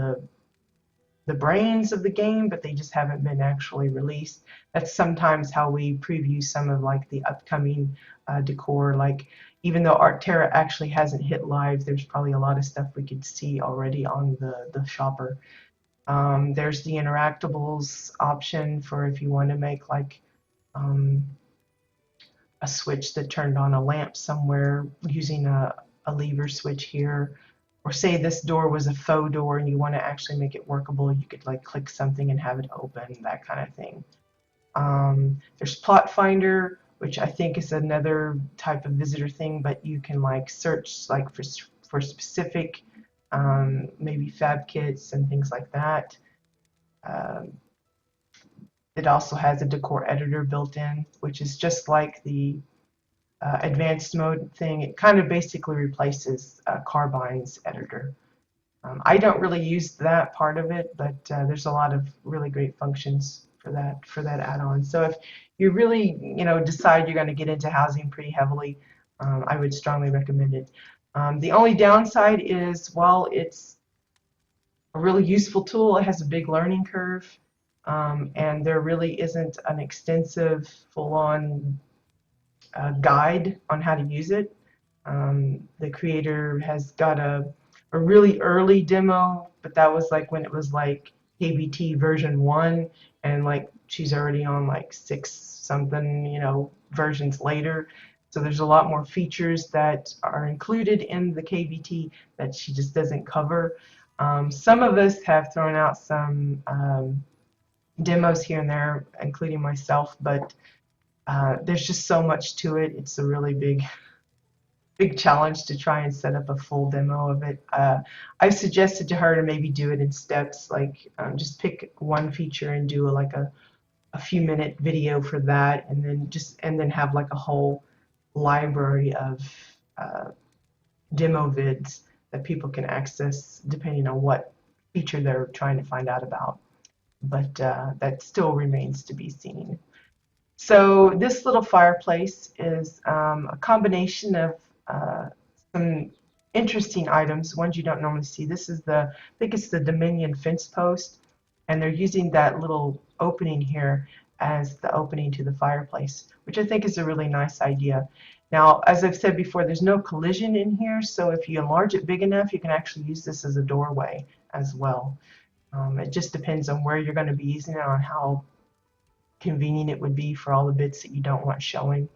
the brains of the game, but they just haven't been actually released. That's sometimes how we preview some of like the upcoming decor. Like even though Art Terra actually hasn't hit live, there's probably a lot of stuff we could see already on the shopper. There's the interactables option for if you want to make like a switch that turned on a lamp somewhere using a lever switch here. Or say this door was a faux door and you want to actually make it workable, you could like click something and have it open, that kind of thing. There's Plot Finder, which I think is another type of visitor thing, but you can like search like for specific maybe fab kits and things like that. It also has a decor editor built in, which is just like the advanced mode thing. It kind of basically replaces Carbine's editor. I don't really use that part of it, but there's a lot of really great functions for that add-on. So if you really decide you're going to get into housing pretty heavily, I would strongly recommend it. The only downside is while it's a really useful tool, it has a big learning curve. and there really isn't an extensive full-on guide on how to use it. The creator has got a really early demo, but that was like when it was like KBT version 1, and like she's already on like 6 something, versions later. So there's a lot more features that are included in the KBT that she just doesn't cover. Some of us have thrown out some demos here and there, including myself, but there's just so much to it. It's a really big challenge to try and set up a full demo of it. I've suggested to her to maybe do it in steps, like just pick one feature and do like a few minute video for that, and then have like a whole library of demo vids that people can access depending on what feature they're trying to find out about. But that still remains to be seen. So this little fireplace is a combination of some interesting items, ones you don't normally see. This is I think it's the Dominion fence post, and they're using that little opening here as the opening to the fireplace, which I think is a really nice idea. Now, as I've said before, there's no collision in here, so if you enlarge it big enough, you can actually use this as a doorway as well. It just depends on where you're going to be using it, on how convenient it would be for all the bits that you don't want showing.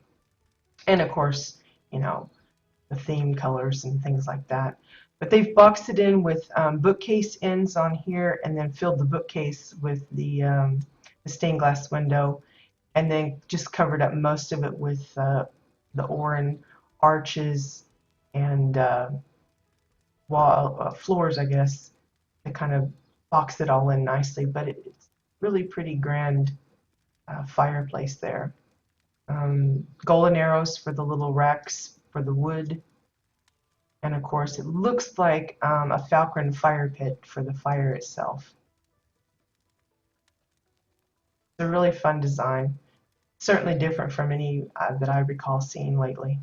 And of course, the theme colors and things like that. But they've boxed it in with bookcase ends on here, and then filled the bookcase with the stained glass window, and then just covered up most of it with the Oran arches and wall floors, I guess, to kind of box it all in nicely. But it's really pretty grand fireplace there. Golden arrows for the little racks for the wood. And of course, it looks like a Falcon fire pit for the fire itself. It's a really fun design. Certainly different from any that I recall seeing lately.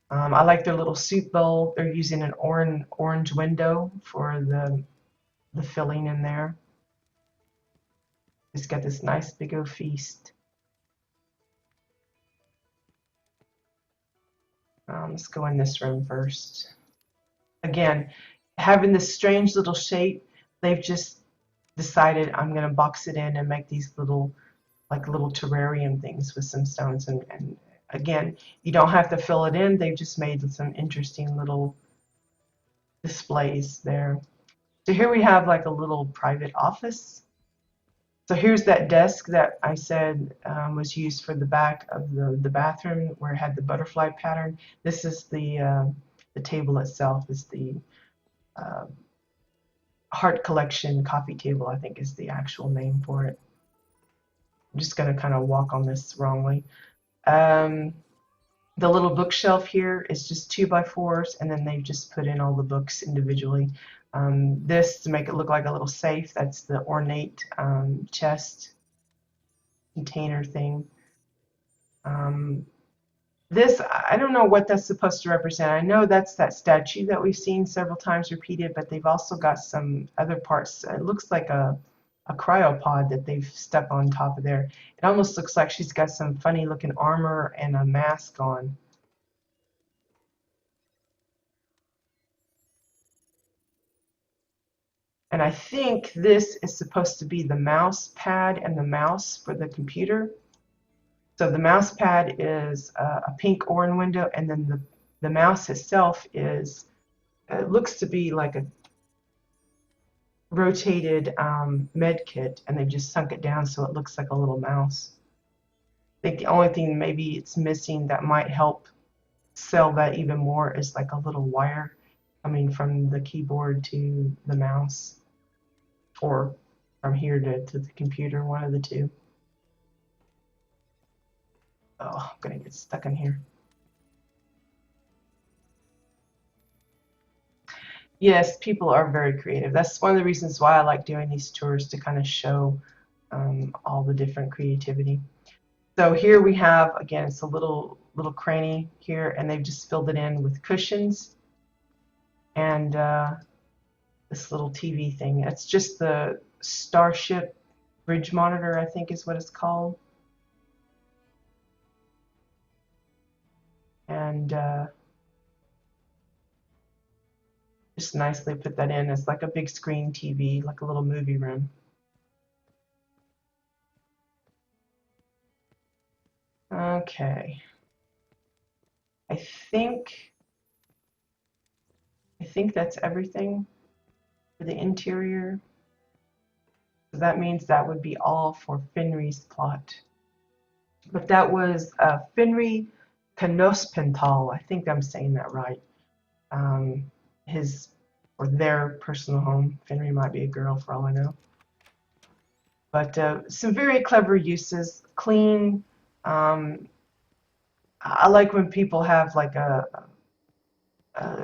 I like their little soup bowl. They're using an orange window for the filling in there. It's got this nice big old feast. Let's go in this room first. Again, having this strange little shape, they've just decided I'm going to box it in and make these little terrarium things with some stones. And again, you don't have to fill it in. They've just made some interesting little displays there. So here we have like a little private office. So here's that desk that I said was used for the back of the bathroom, where it had the butterfly pattern. This is the table itself. Is the Heart Collection coffee table, I think is the actual name for it. I'm just going to kind of walk on this wrongly. The little bookshelf here is just 2x4s, and then they've just put in all the books individually. This, to make it look like a little safe, that's the ornate chest container thing. This, I don't know what that's supposed to represent. I know that's that statue that we've seen several times repeated, but they've also got some other parts. It looks like a cryopod that they've stuck on top of there. It almost looks like she's got some funny looking armor and a mask on. And I think this is supposed to be the mouse pad and the mouse for the computer. So the mouse pad is a pink Oran window, and then the mouse itself is, it looks to be like a rotated med kit, and they've just sunk it down so it looks like a little mouse. I think the only thing maybe it's missing that might help sell that even more is like a little wire coming from the keyboard to the mouse, or from here to the computer, one of the two. Oh, I'm gonna get stuck in here. Yes, people are very creative. That's one of the reasons why I like doing these tours, to kind of show all the different creativity. So here we have, again, it's a little cranny here, and they've just filled it in with cushions. And the this little TV thing. It's just the Starship Bridge Monitor, I think is what it's called. And just nicely put that in. It's like a big screen TV, like a little movie room. Okay. I think that's everything for the interior. So that means that would be all for Finry's plot. But that was Finry Canospental. I think I'm saying that right. His or their personal home. Finry might be a girl for all I know. But some very clever uses. Clean. I like when people have like a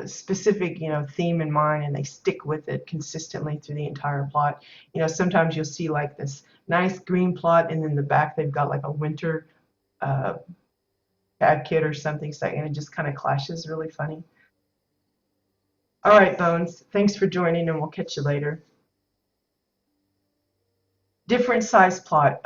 specific, theme in mind and they stick with it consistently through the entire plot. Sometimes you'll see like this nice green plot and in the back they've got like a winter uh, bad kid or something, so, and it just kind of clashes. Really funny. All right, Bones, thanks for joining and we'll catch you later. Different size plot.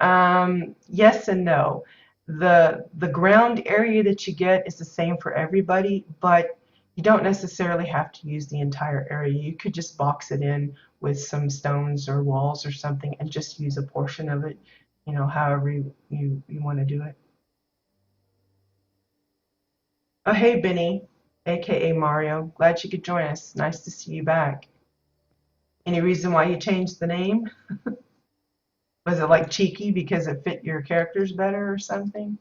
Yes and no. The ground area that you get is the same for everybody, but you don't necessarily have to use the entire area. You could just box it in with some stones or walls or something and just use a portion of it, however you want to do it. Oh, hey, Benny, aka Mario. Glad you could join us. Nice to see you back. Any reason why you changed the name? Was it like cheeky because it fit your characters better or something?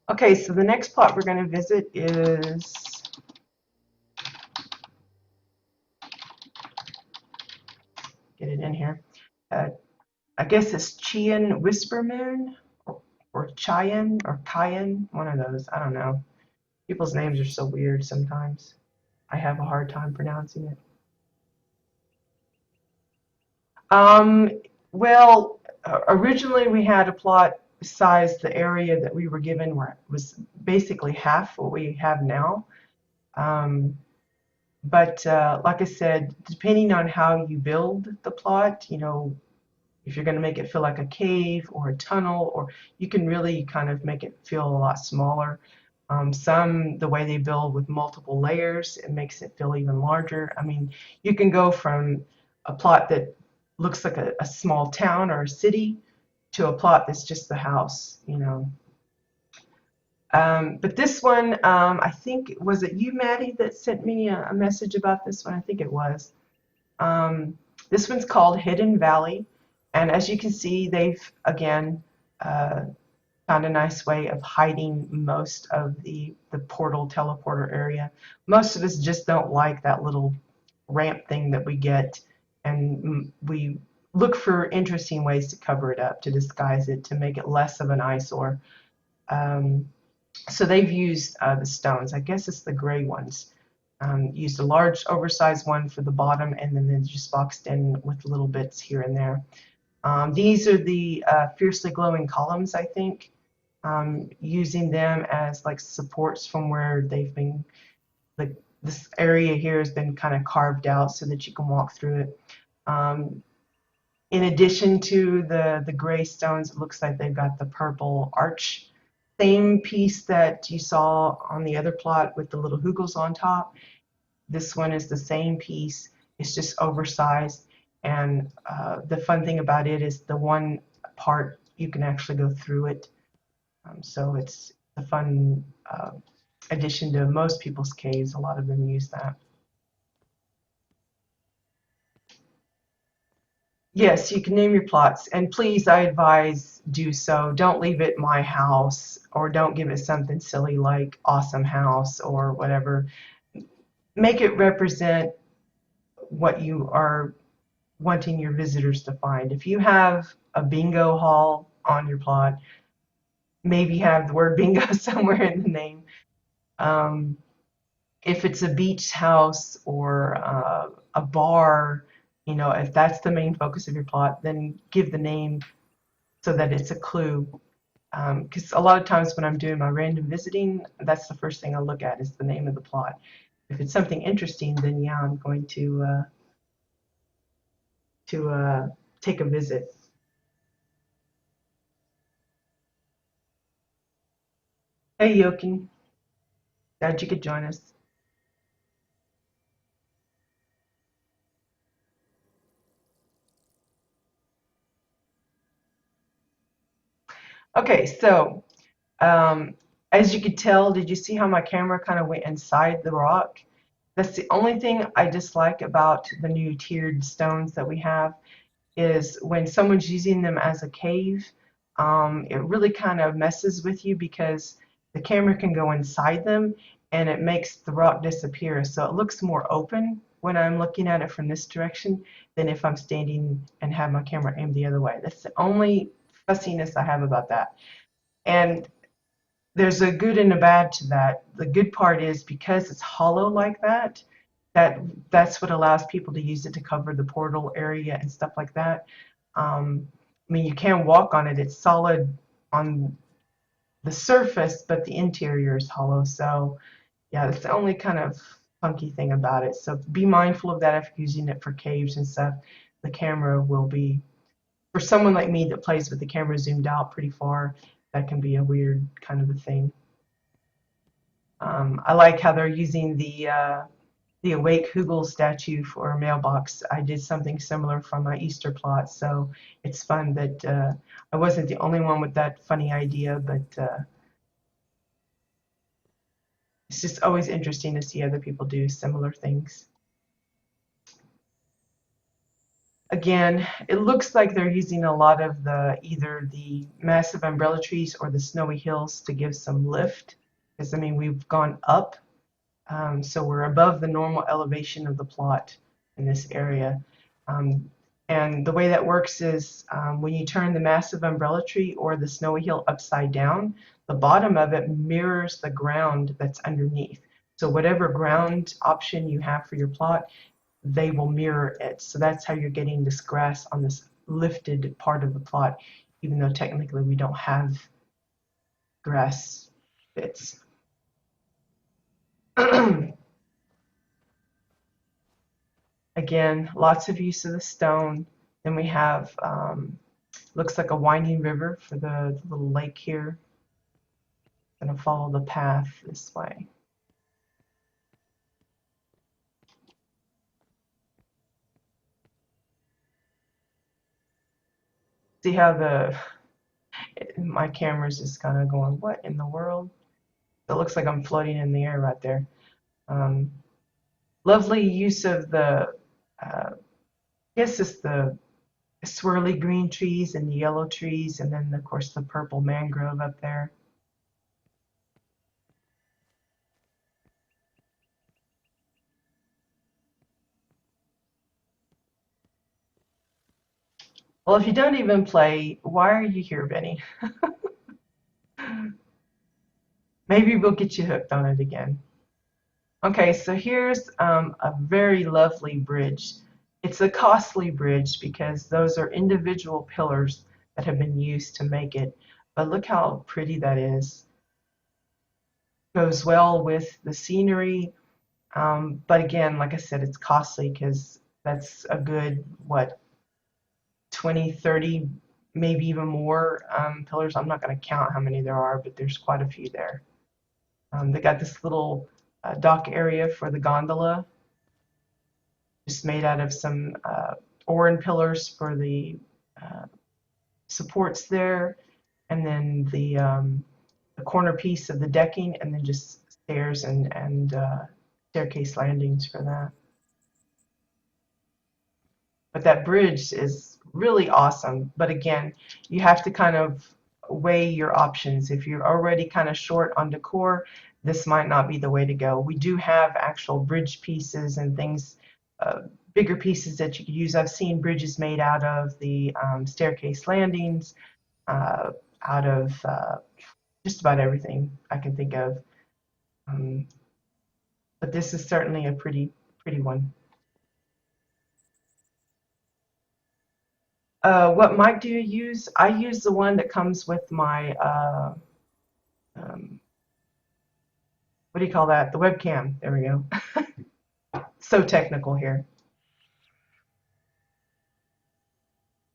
Okay, so the next plot we're going to visit is get it in here. I guess it's Chian Whisper Moon or Cheyenne or Cayenne, one of those. I don't know. People's names are so weird sometimes. I have a hard time pronouncing it. Um, well, originally we had a plot size the area that we were given where it was basically half what we have now. Um, but like I said, depending on how you build the plot, if you're going to make it feel like a cave or a tunnel, or you can really kind of make it feel a lot smaller. The way they build with multiple layers, it makes it feel even larger. I mean, you can go from a plot that looks like a small town or a city to a plot that's just the house. But this one, I think, was it you, Maddie, that sent me a message about this one? I think it was. This one's called Hidden Valley. And as you can see, they've, again, found a nice way of hiding most of the portal teleporter area. Most of us just don't like that little ramp thing that we get, and we look for interesting ways to cover it up, to disguise it, to make it less of an eyesore. So they've used the stones. I guess it's the gray ones. Used a large oversized one for the bottom, and then they're just boxed in with little bits here and there. These are the fiercely glowing columns, I think, using them as like supports from where they've been, like this area here has been kind of carved out so that you can walk through it. In addition to the gray stones, it looks like they've got the purple arch. Same piece that you saw on the other plot with the little hoogles on top. This one is the same piece. It's just oversized. And the fun thing about it is the one part you can actually go through it. So it's a fun addition to most people's caves. A lot of them use that. Yes, you can name your plots, and please, I advise do so. Don't leave it my house, or don't give it something silly like awesome house or whatever. Make it represent what you are wanting your visitors to find. If you have a bingo hall on your plot, maybe have the word bingo somewhere in the name. If it's a beach house or a bar, if that's the main focus of your plot, then give the name so that it's a clue. Because a lot of times when I'm doing my random visiting, that's the first thing I look at is the name of the plot. If it's something interesting, then yeah, I'm going to to take a visit. Hey, Yokin, glad you could join us. Okay, so um, as you could tell, did you see how my camera kind of went inside the rock? That's the only thing I dislike about the new tiered stones that we have is when someone's using them as a cave, it really kind of messes with you because the camera can go inside them and it makes the rock disappear. So it looks more open when I'm looking at it from this direction than if I'm standing and have my camera aimed the other way. That's the only fussiness I have about that. And there's a good and a bad to that. The good part is because it's hollow like that, that's what allows people to use it to cover the portal area and stuff like that. I mean, you can walk on it. It's solid on the surface, but the interior is hollow. So yeah, that's the only kind of funky thing about it. So be mindful of that if you're using it for caves and stuff. The camera will be, for someone like me that plays with the camera zoomed out pretty far, that can be a weird kind of a thing. I like how they're using the awake Hugel statue for a mailbox. I did something similar from my Easter plot, so it's fun that I wasn't the only one with that funny idea, but it's just always interesting to see other people do similar things. Again, it looks like they're using a lot of either the massive umbrella trees or the snowy hills to give some lift, because I mean we've gone up. So we're above the normal elevation of the plot in this area. Um, and the way that works is when you turn the massive umbrella tree or the snowy hill upside down, the bottom of it mirrors the ground that's underneath. So whatever ground option you have for your plot, they will mirror it. So that's how you're getting this grass on this lifted part of the plot, even though technically we don't have grass bits. Again, lots of use of the stone. Then we have, looks like a winding river for the little lake here. Gonna follow the path this way. See how my camera's just kind of going, what in the world? It looks like I'm floating in the air right there. Um, Lovely use of I guess it's the swirly green trees and the yellow trees, and then of course the purple mangrove up there. Well, if you don't even play, why are you here, Benny? Maybe we'll get you hooked on it again. Okay, so here's a very lovely bridge. It's a costly bridge because those are individual pillars that have been used to make it. But look how pretty that is. Goes well with the scenery. But again, like I said, it's costly because that's a good, what, 20, 30, maybe even more pillars. I'm not going to count how many there are, but there's quite a few there. They got this little dock area for the gondola, just made out of some oren pillars for the uh, supports there, and then the corner piece of the decking, and then just stairs and staircase landings for that. But that bridge is really awesome. But again, you have to kind of weigh your options. If you're already kind of short on decor, this might not be the way to go. We do have actual bridge pieces and things, bigger pieces that you could use. I've seen bridges made out of the staircase landings, uh, out of just about everything I can think of. Um, but this is certainly a pretty one. What mic do you use? I use the one that comes with my, um, what do you call that? The webcam. There we go. So technical here.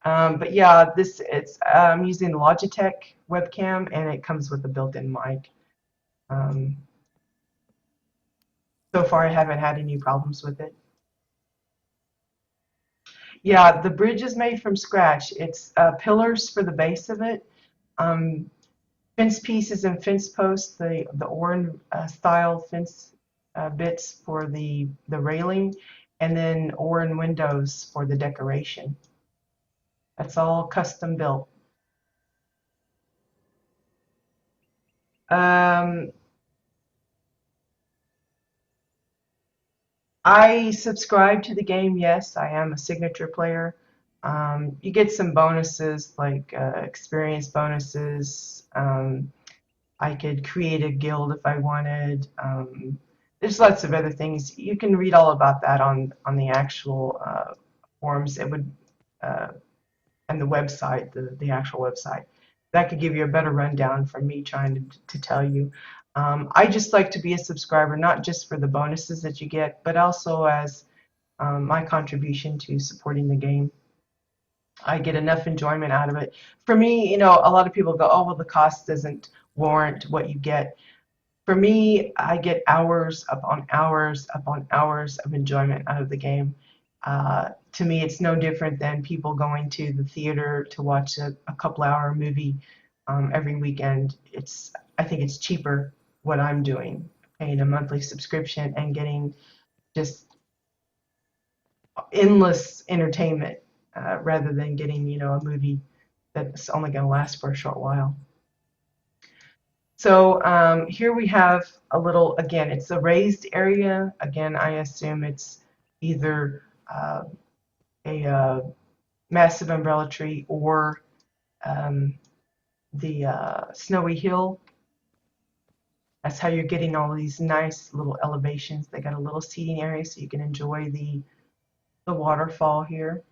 But yeah, it's I'm using the Logitech webcam, and it comes with a built-in mic. Um, so far, I haven't had any problems with it. Yeah, the bridge is made from scratch. It's pillars for the base of it, um, fence pieces and fence posts, the Oran style fence bits for the railing, and then Oran windows for the decoration. That's all custom built. Um, I subscribe to the game, yes. I am a signature player. You get some bonuses like experience bonuses. I could create a guild if I wanted. There's lots of other things. You can read all about that on the actual forums. It would uh, and the website, the actual website. That could give you a better rundown from me trying to tell you. I just like to be a subscriber, not just for the bonuses that you get, but also as my contribution to supporting the game. I get enough enjoyment out of it. For me, you know, a lot of people go, oh, well, the cost doesn't warrant what you get. For me, I get hours upon hours upon hours of enjoyment out of the game. To me, it's no different than people going to the theater to watch a couple-hour movie every weekend. I think it's cheaper what I'm doing, paying a monthly subscription and getting just endless entertainment rather than getting, you know, a movie that's only going to last for a short while. So here we have a little, again, it's a raised area. Again, I assume it's either a massive umbrella tree or um, the snowy hill. That's how you're getting all these nice little elevations. They got a little seating area so you can enjoy the waterfall here.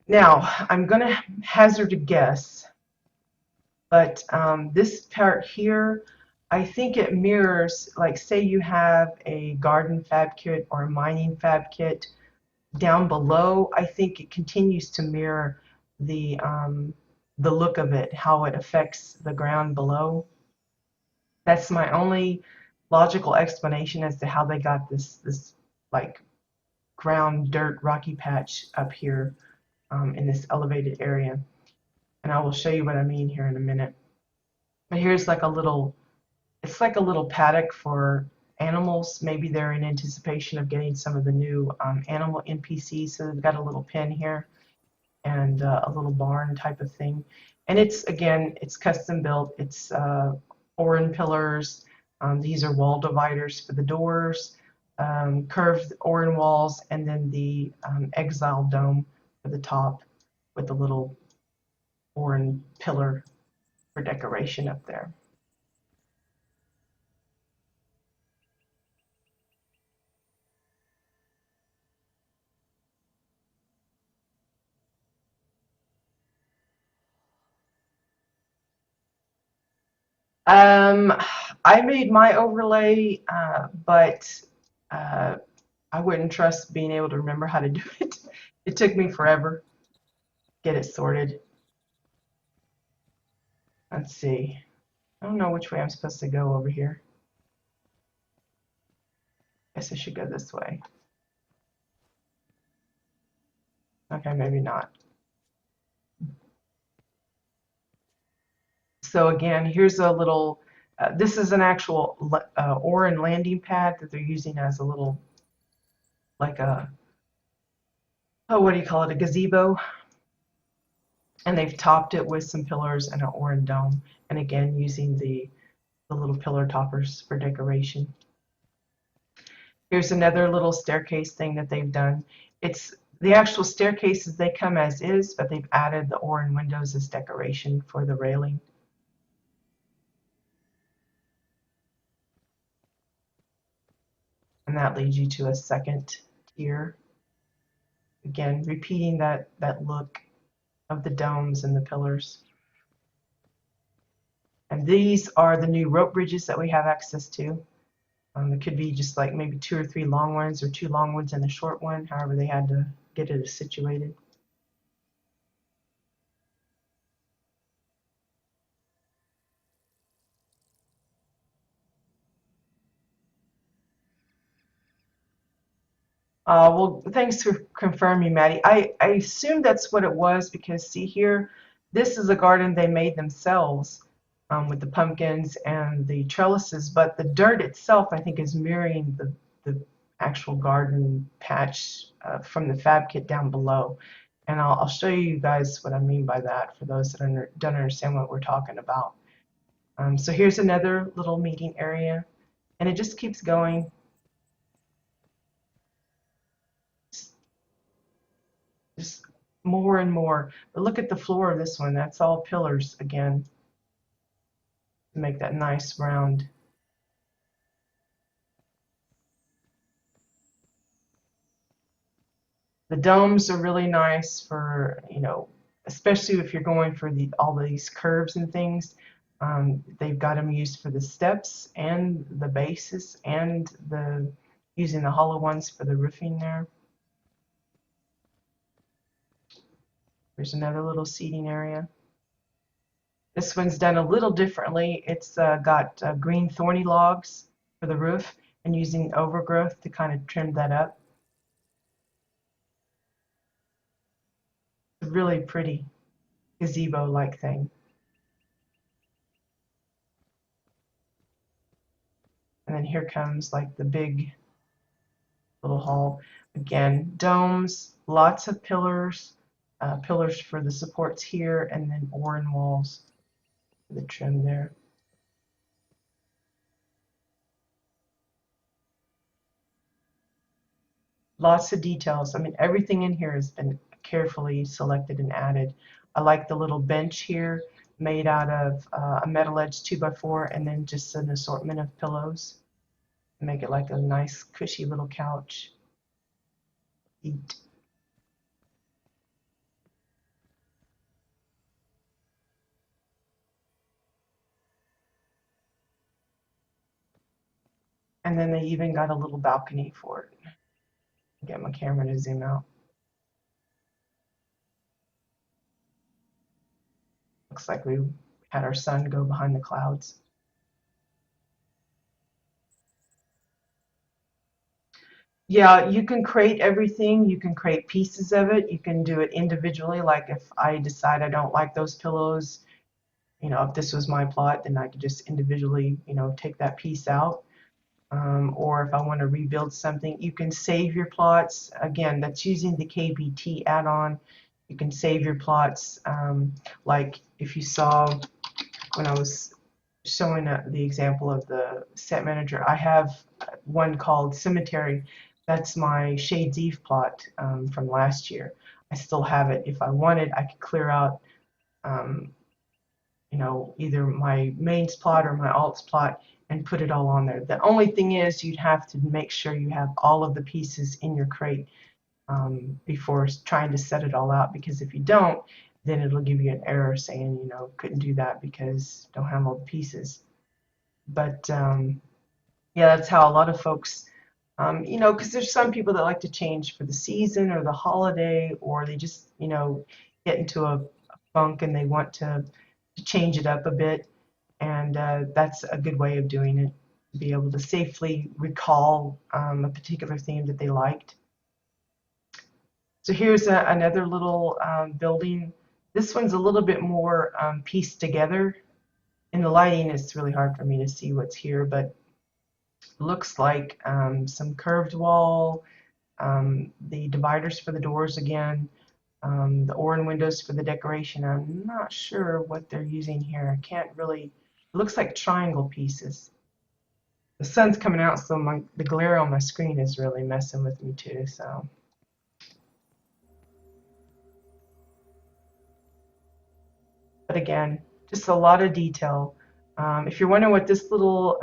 Now, I'm going to hazard a guess, but this part here, I think it mirrors, like say you have a garden fab kit or a mining fab kit down below. I think it continues to mirror the look of it, how it affects the ground below. That's my only logical explanation as to how they got this like ground dirt rocky patch up here in this elevated area. And I will show you what I mean here in a minute. But here's like a little, it's like a little paddock for animals. Maybe they're in anticipation of getting some of the new animal NPCs. So they've got a little pen here and a little barn type of thing. And it's, again, it's custom built. It's Oran pillars. These are wall dividers for the doors, curved Oran walls, and then the Exile dome for the top with the little Oran pillar for decoration up there. Um, I made my overlay, but uh, I wouldn't trust being able to remember how to do it. It took me forever to get it sorted. Let's see. I don't know which way I'm supposed to go over here. Guess I should go this way. Okay, maybe not. So again, here's a little, this is an actual Oran landing pad that they're using as a little, like a, oh, what do you call it, a gazebo. And they've topped it with some pillars and an Oran dome. And again, using the little pillar toppers for decoration. Here's another little staircase thing that they've done. It's the actual staircases, they come as is, but they've added the Oran windows as decoration for the railing. And that leads you to a second tier. Again, repeating that look of the domes and the pillars. And these are the new rope bridges that we have access to. It could be just like maybe 2 or 3 long ones or 2 long ones and a short one, however they had to get it situated. Well, thanks for confirming, Maddie. I assume that's what it was because see here, this is a garden they made themselves with the pumpkins and the trellises, but the dirt itself, I think, is mirroring the actual garden patch from the fab kit down below. And I'll show you guys what I mean by that for those that don't understand what we're talking about. So here's another little meeting area, and it just keeps going. Just more and more. But look at the floor of this one. That's all pillars again to make that nice round. The domes are really nice for, especially if you're going for all these curves and things. They've got them used for the steps and the bases and using the hollow ones for the roofing there. There's another little seating area. This one's done a little differently. It's got green thorny logs for the roof and using overgrowth to kind of trim that up. It's a really pretty gazebo-like thing. And then here comes like the big little hall. Again, domes, lots of pillars, pillars for the supports here, and then oran walls for the trim there. Lots of details. I mean, everything in here has been carefully selected and added. I like the little bench here made out of a metal edge 2x4 and then just an assortment of pillows. Make it like a nice cushy little couch. Eat. And then they even got a little balcony for it. Get my camera to zoom out. Looks like we had our sun go behind the clouds. Yeah, you can create everything. You can create pieces of it. You can do it individually. Like if I decide I don't like those pillows, if this was my plot, then I could just individually, take that piece out. Or if I want to rebuild something, you can save your plots. Again, that's using the KBT add-on. You can save your plots. Like if you saw when I was showing the example of the set manager, I have one called Cemetery. That's my Shades Eve plot from last year. I still have it. If I wanted, I could clear out, either my mains plot or my alts plot and put it all on there. The only thing is you'd have to make sure you have all of the pieces in your crate before trying to set it all out, because if you don't, then it'll give you an error saying, couldn't do that because don't have all the pieces. But yeah, that's how a lot of folks, because there's some people that like to change for the season or the holiday, or they just, get into a funk and they want to change it up a bit. And that's a good way of doing it, to be able to safely recall a particular theme that they liked. So here's another little building. This one's a little bit more pieced together. In the lighting, it's really hard for me to see what's here, but looks like some curved wall, the dividers for the doors again, the oran windows for the decoration. I'm not sure what they're using here. I can't really, it looks like triangle pieces. The sun's coming out, so the glare on my screen is really messing with me too. So. But again, just a lot of detail. If you're wondering what this little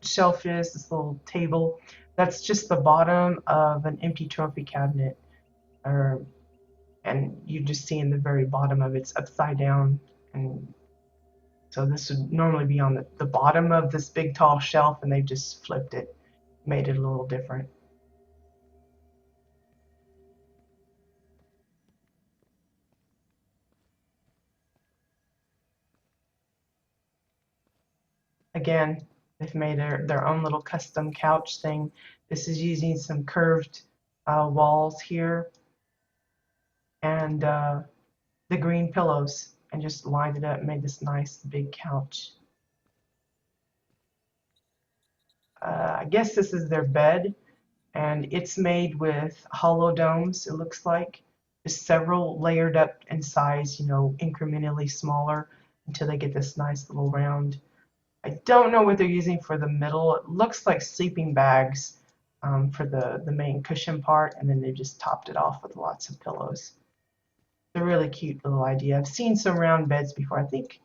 shelf is, this little table, that's just the bottom of an empty trophy cabinet. And you just see in the very bottom of it's upside down. And so this would normally be on the bottom of this big tall shelf, and they've just flipped it. made it a little different. Again, they've made their own little custom couch thing. This is using some curved walls here and the green pillows, and just lined it up and made this nice big couch. I guess this is their bed, and it's made with hollow domes, it looks like. Just several layered up in size, you know, incrementally smaller until they get this nice little round. I don't know what they're using for the middle. It looks like sleeping bags for the main cushion part, and then they just topped it off with lots of pillows. It's a really cute little idea. I've seen some round beds before. I think,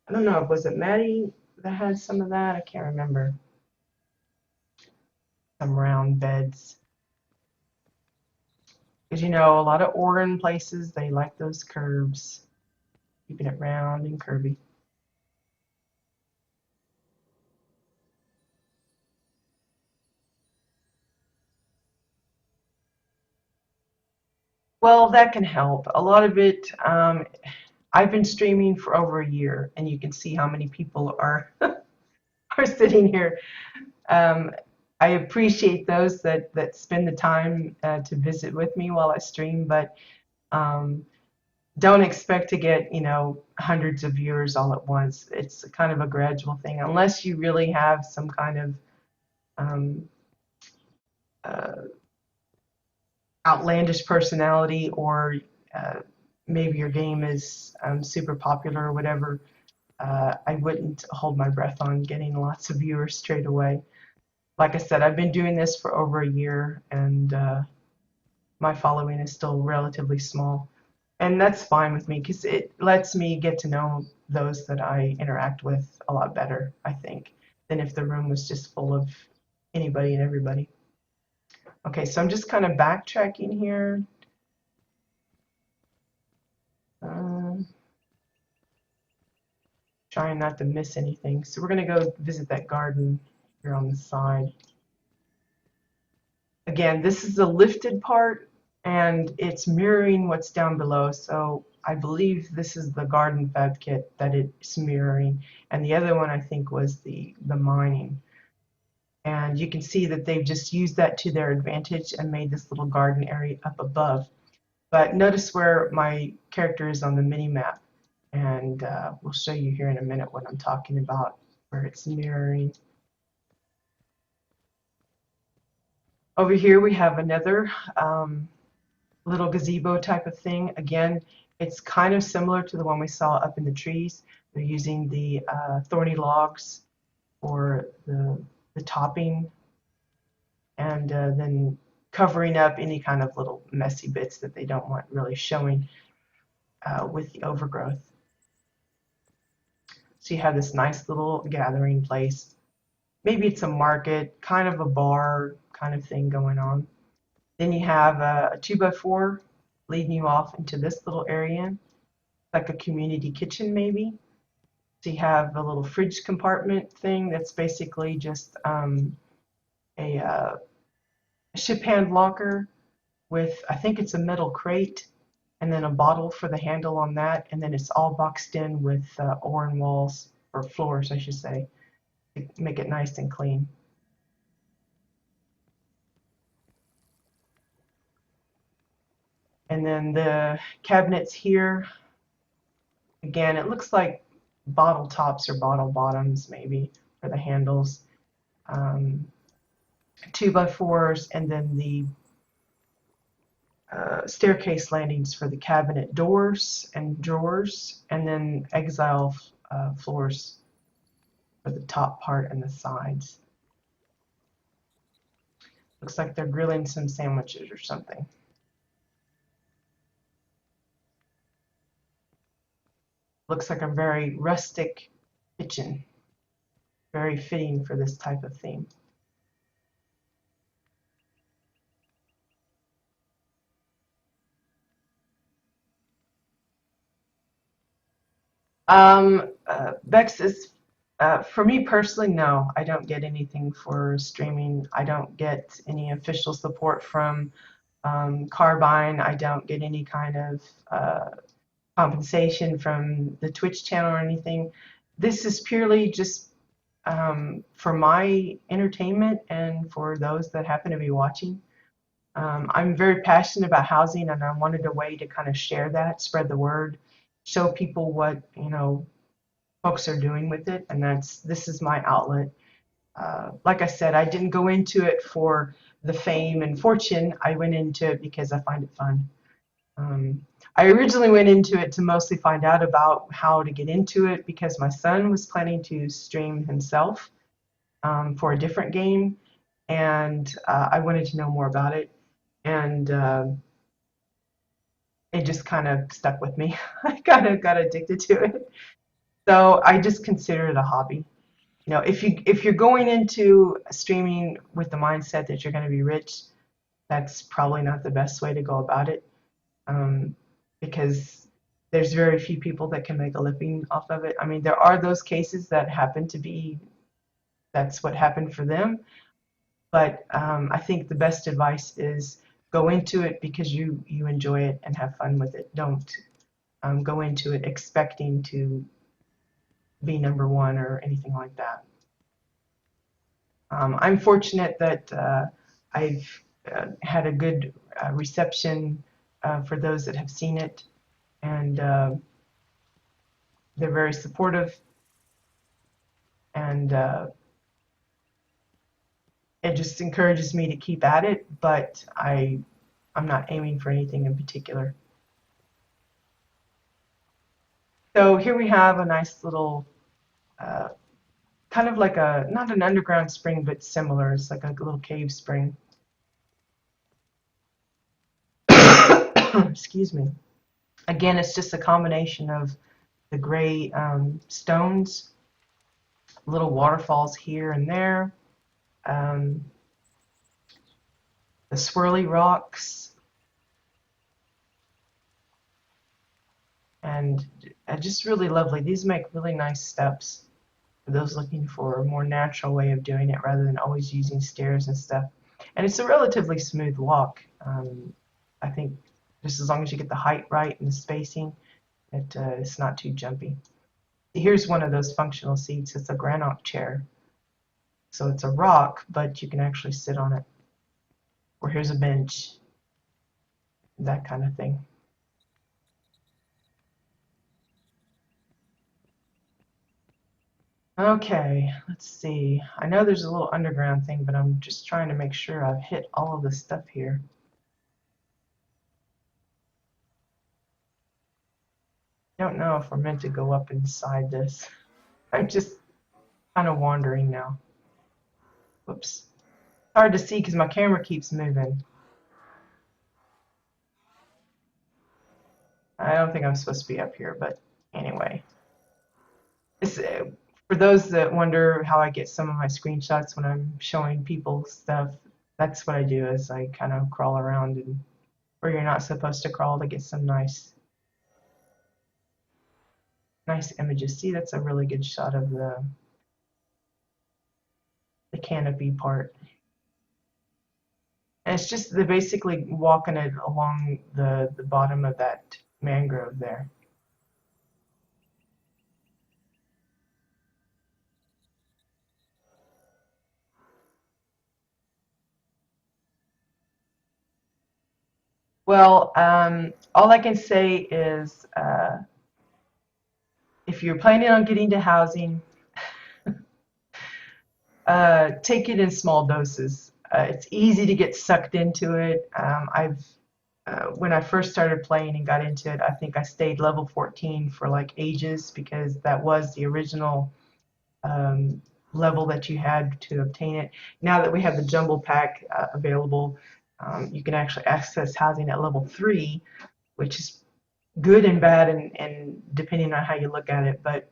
I don't know, was it Maddie that had some of that? I can't remember. Some round beds. Because you know, a lot of Oregon places, they like those curves, keeping it round and curvy. Well, that can help. A lot of it, I've been streaming for over a year, and you can see how many people are are sitting here. Um, I appreciate those that spend the time to visit with me while I stream, but um, don't expect to get, you know, hundreds of viewers all at once. It's kind of a gradual thing, unless you really have some kind of um, uh, outlandish personality, or uh, maybe your game is super popular or whatever. I wouldn't hold my breath on getting lots of viewers straight away. Like I said, I've been doing this for over a year, and my following is still relatively small. And that's fine with me because it lets me get to know those that I interact with a lot better, I think, than if the room was just full of anybody and everybody. Okay, so I'm just kind of backtracking here. Um, Trying not to miss anything. So we're going to go visit that garden here on the side. Again, this is the lifted part, and it's mirroring what's down below. So I believe this is the garden fab kit that it's mirroring, and the other one I think was the mining. And you can see that they've just used that to their advantage and made this little garden area up above. But notice where my character is on the mini map, and we'll show you here in a minute what I'm talking about, where it's mirroring. Over here we have another little gazebo type of thing. Again, it's kind of similar to the one we saw up in the trees. They're using the thorny logs for the topping, and then covering up any kind of little messy bits that they don't want really showing with the overgrowth. So you have this nice little gathering place. Maybe it's a market, kind of a bar kind of thing going on. Then you have a 2x4 leading you off into this little area, like a community kitchen maybe. So you have a little fridge compartment thing that's basically just a ship hand locker with, I think it's a metal crate, and then a bottle for the handle on that, and then it's all boxed in with oran walls, or floors I should say, to make it nice and clean. And then the cabinets here, again, it looks like bottle tops or bottle bottoms maybe for the handles. 2x4s, and then the staircase landings for the cabinet doors and drawers, and then exile floors for the top part and the sides. Looks like they're grilling some sandwiches or something. Looks like a very rustic kitchen, very fitting for this type of theme. Bex is For me personally, no, I don't get anything for streaming. I don't get any official support from Carbine. I don't get any kind of compensation from the Twitch channel or anything. This is purely just for my entertainment and for those that happen to be watching. I'm very passionate about housing, and I wanted a way to kind of share that, spread the word, show people what folks are doing with it, and this is my outlet. Like I said, I didn't go into it for the fame and fortune. I went into it because I find it fun. Um, I originally went into it to mostly find out about how to get into it because my son was planning to stream himself for a different game, and I wanted to know more about it. And it just kind of stuck with me. I kind of got addicted to it. So I just consider it a hobby. If you're going into streaming with the mindset that you're going to be rich, that's probably not the best way to go about it, um, because there's very few people that can make a living off of it. I mean, there are those cases that happen to be that's what happened for them, but I think the best advice is go into it because you enjoy it and have fun with it. Don't go into it expecting to be number one or anything like that. I'm fortunate that I've had a good reception for those that have seen it, and they're very supportive, and it just encourages me to keep at it, but I'm not aiming for anything in particular. So here we have a nice little uh, kind of like not an underground spring, but similar. It's like a little cave spring. Excuse me. Again, it's just a combination of the gray stones, little waterfalls here and there, um, the swirly rocks, and just really lovely. These make really nice steps for those looking for a more natural way of doing it rather than always using stairs and stuff. And it's a relatively smooth walk. I think just as long as you get the height right and the spacing, it's not too jumpy. Here's one of those functional seats. It's a granite chair. So it's a rock, but you can actually sit on it. Or here's a bench, that kind of thing. Okay, let's see. I know there's a little underground thing, but I'm just trying to make sure I've hit all of the stuff here. I don't know if we're meant to go up inside this. I'm just kind of wandering now. Whoops. It's hard to see because my camera keeps moving. I don't think I'm supposed to be up here, but anyway. It's, for those that wonder how I get some of my screenshots when I'm showing people stuff, that's what I do is I kind of crawl around and where you're not supposed to crawl to get some nice images. See, that's a really good shot of the canopy part. And it's just they're basically walking it along the bottom of that mangrove there. Well, all I can say is if you're planning on getting to housing, take it in small doses. It's easy to get sucked into it. When I first started playing and got into it, I think I stayed level 14 for like ages because that was the original um, level that you had to obtain it. Now that we have the jumble pack available, you can actually access housing at level 3, which is good and bad, and depending on how you look at it. But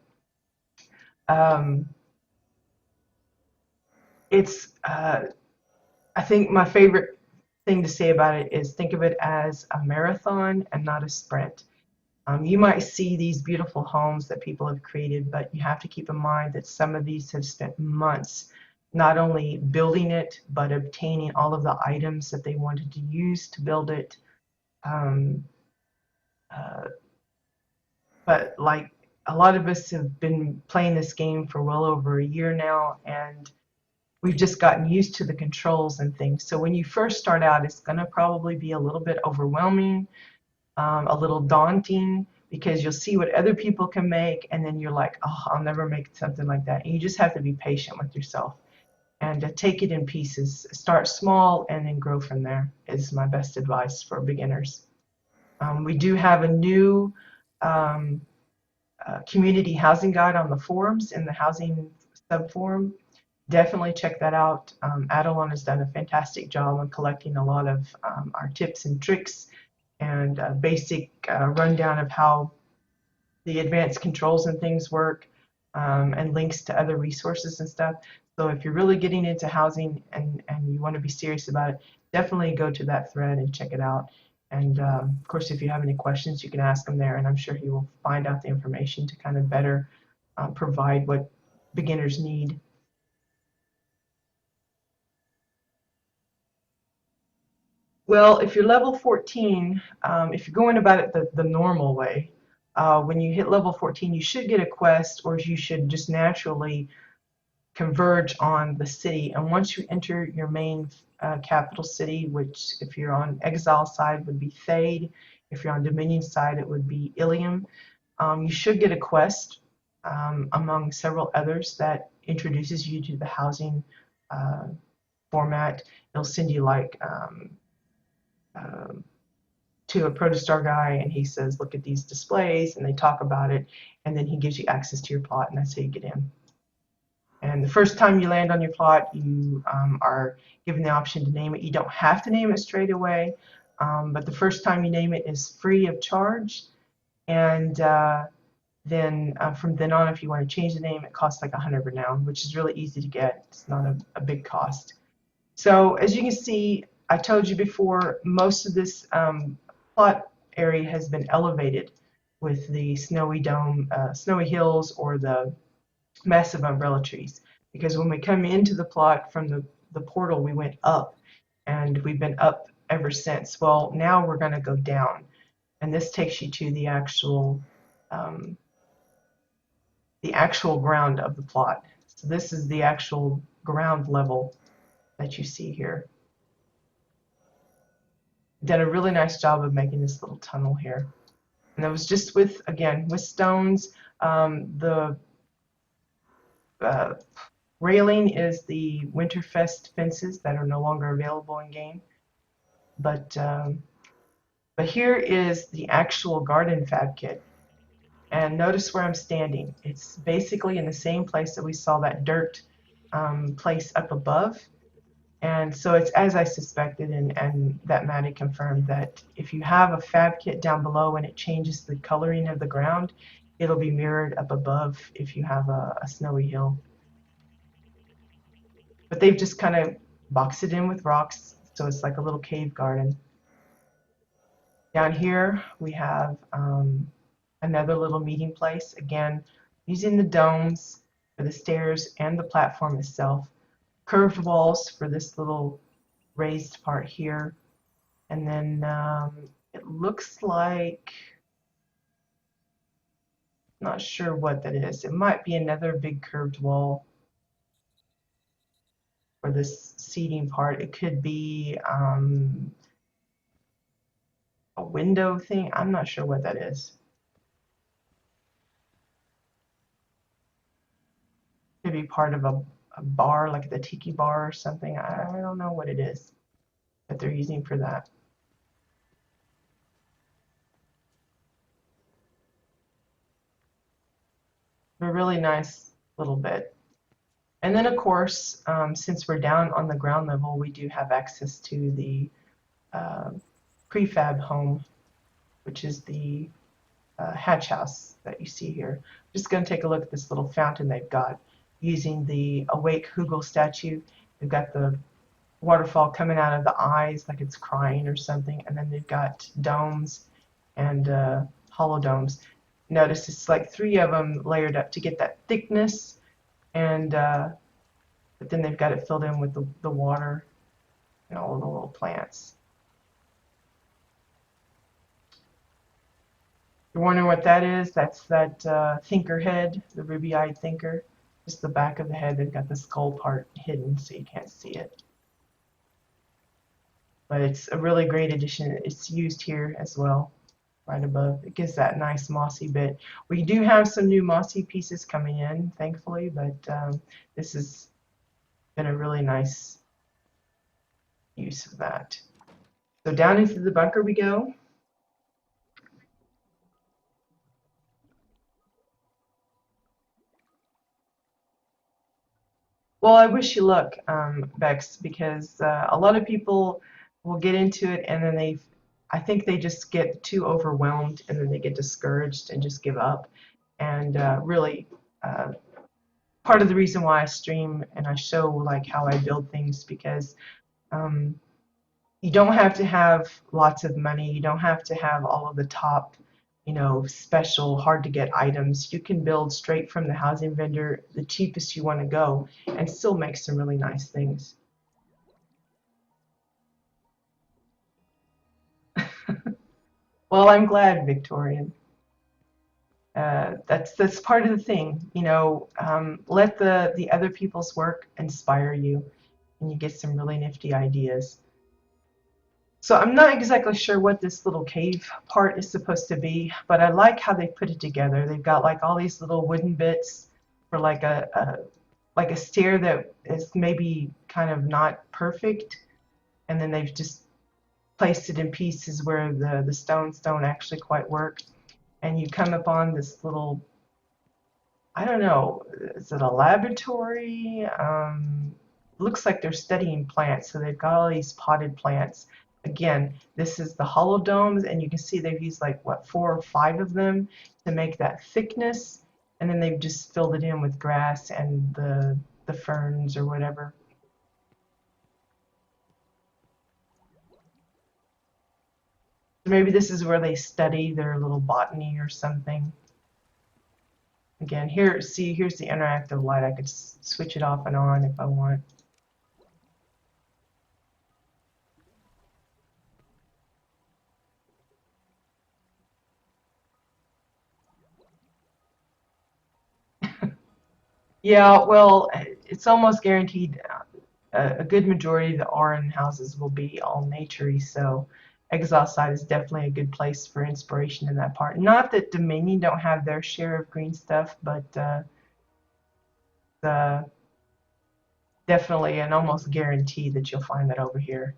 um, it's I think my favorite thing to say about it is think of it as a marathon and not a sprint. You might see these beautiful homes that people have created, but you have to keep in mind that some of these have spent months not only building it, but obtaining all of the items that they wanted to use to build it. Um, uh, but like a lot of us have been playing this game for well over a year now, and we've just gotten used to the controls and things. So when you first start out, it's going to probably be a little bit overwhelming, a little daunting, because you'll see what other people can make, and then you're like, oh, I'll never make something like that. And you just have to be patient with yourself and take it in pieces. Start small and then grow from there is my best advice for beginners. We do have a new um, community housing guide on the forums in the housing subforum. Definitely check that out. Adelon has done a fantastic job on collecting a lot of our tips and tricks and a basic rundown of how the advanced controls and things work, and links to other resources and stuff. So if you're really getting into housing and you want to be serious about it, definitely go to that thread and check it out. And of course, if you have any questions, you can ask him there, and I'm sure he will find out the information to kind of better provide what beginners need. Well, if you're level 14, if you're going about it the normal way, when you hit level 14, you should get a quest, or you should just naturally converge on the city. And once you enter your main capital city, which if you're on Exile side would be Thade, if you're on Dominion side it would be Ilium, you should get a quest among several others that introduces you to the housing format. It'll send you like um, to a protostar guy, and he says, look at these displays, and they talk about it, and then he gives you access to your plot, and that's how you get in. And the first time you land on your plot, you are given the option to name it. You don't have to name it straight away, but the first time you name it is free of charge. And then from then on, if you want to change the name, it costs like 100 renown, which is really easy to get. It's not a big cost. So as you can see, I told you before, most of this plot area has been elevated with the snowy dome, snowy hills, or the massive umbrella trees. Because when we come into the plot from the portal, we went up, and we've been up ever since. Well, now we're going to go down, and this takes you to the actual ground of the plot. So this is the actual ground level that you see here. Done a really nice job of making this little tunnel here, and that was just with, again, with stones. The railing is the Winterfest fences that are no longer available in game, but here is the actual garden fab kit, and notice where I'm standing. It's basically in the same place that we saw that dirt place up above. And so it's as I suspected, and that Maddie confirmed, that if you have a fab kit down below and it changes the coloring of the ground, it'll be mirrored up above if you have a snowy hill. But they've just kind of boxed it in with rocks, so it's like a little cave garden. Down here we have another little meeting place, again using the domes for the stairs and the platform itself. Curved walls for this little raised part here, and then it looks like, not sure what that is. It might be another big curved wall for this seating part. It could be a window thing. I'm not sure what that is. Could be part of a bar, like the tiki bar or something. I don't know what it is that they're using for that. A really nice little bit. And then of course, since we're down on the ground level, we do have access to the prefab home, which is the hatch house that you see here. I'm just going to take a look at this little fountain they've got using the awake Hugel statue. They've got the waterfall coming out of the eyes like it's crying or something, and then they've got domes and hollow domes. Notice it's like 3 of them layered up to get that thickness, and but then they've got it filled in with the water and all the little plants. You're wondering what that is? That's that thinker head, the ruby-eyed thinker. Just the back of the head. They've got the skull part hidden so you can't see it. But it's a really great addition. It's used here as well, right above. It gives that nice mossy bit. We do have some new mossy pieces coming in, thankfully, but this has been a really nice use of that. So down into the bunker we go. Well, I wish you luck, Bex, because a lot of people will get into it and then I think they just get too overwhelmed and then they get discouraged and just give up. And really, part of the reason why I stream and I show like how I build things, because um, you don't have to have lots of money. You don't have to have all of the top, special, hard to get items. You can build straight from the housing vendor, the cheapest you want to go, and still make some really nice things. Well, I'm glad, Victorian. That's part of the thing, let the other people's work inspire you, and you get some really nifty ideas. So I'm not exactly sure what this little cave part is supposed to be, but I like how they put it together. They've got like all these little wooden bits for like a stair that is maybe kind of not perfect, and then they've just placed it in pieces where the stones don't actually quite work. And you come upon this little, I don't know, is it a laboratory? Looks like they're studying plants, so they've got all these potted plants. Again, this is the hollow domes, and you can see they've used like, what, 4 or 5 of them to make that thickness, and then they've just filled it in with grass and the ferns or whatever. Maybe this is where they study their little botany or something. Again, here's the interactive light. I could switch it off and on if I want. Yeah, well, it's almost guaranteed a good majority of the Oran houses will be all naturey, so Exile side is definitely a good place for inspiration in that part. Not that Dominion don't have their share of green stuff, but definitely an almost guarantee that you'll find that over here.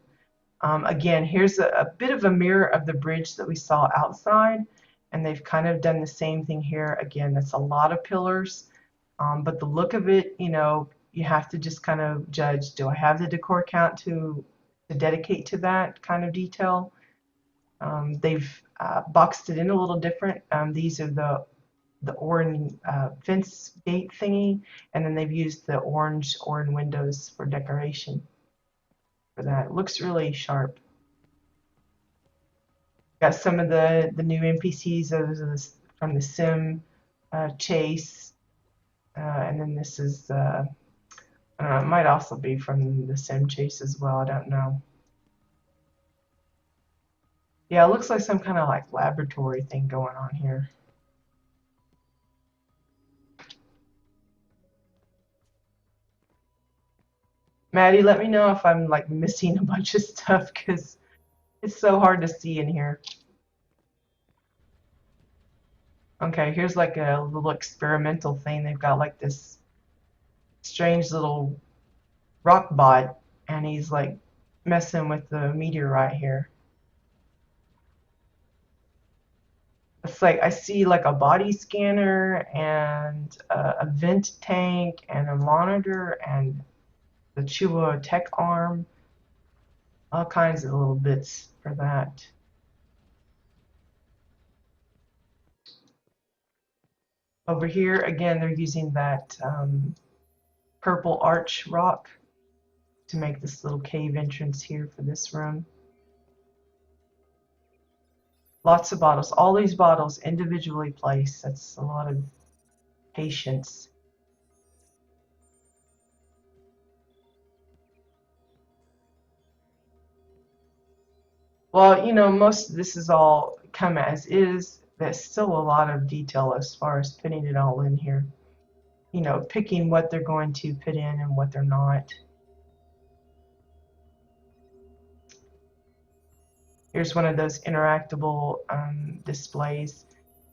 Again, here's a bit of a mirror of the bridge that we saw outside, and they've kind of done the same thing here. Again, that's a lot of pillars, but the look of it, you have to just kind of judge, do I have the decor count to dedicate to that kind of detail? They've boxed it in a little different. These are the orange fence gate thingy, and then they've used the orange windows for decoration for that. It looks really sharp. Got some of the new NPCs. Those are from the Sim Chase, and then this is it might also be from the Sim Chase as well. I don't know. Yeah, it looks like some kind of like laboratory thing going on here. Maddie, let me know if I'm like missing a bunch of stuff because it's so hard to see in here. Okay, here's like a little experimental thing. They've got like this strange little rock bot, and he's like messing with the meteorite here. It's like I see like a body scanner and a vent tank and a monitor and the Chuba tech arm, all kinds of little bits for that. Over here, again, they're using that purple arch rock to make this little cave entrance here for this room. Lots of bottles. All these bottles individually placed. That's a lot of patience. Well, most of this is all come as is. There's still a lot of detail as far as putting it all in here. Picking what they're going to put in and what they're not. Here's one of those interactable displays.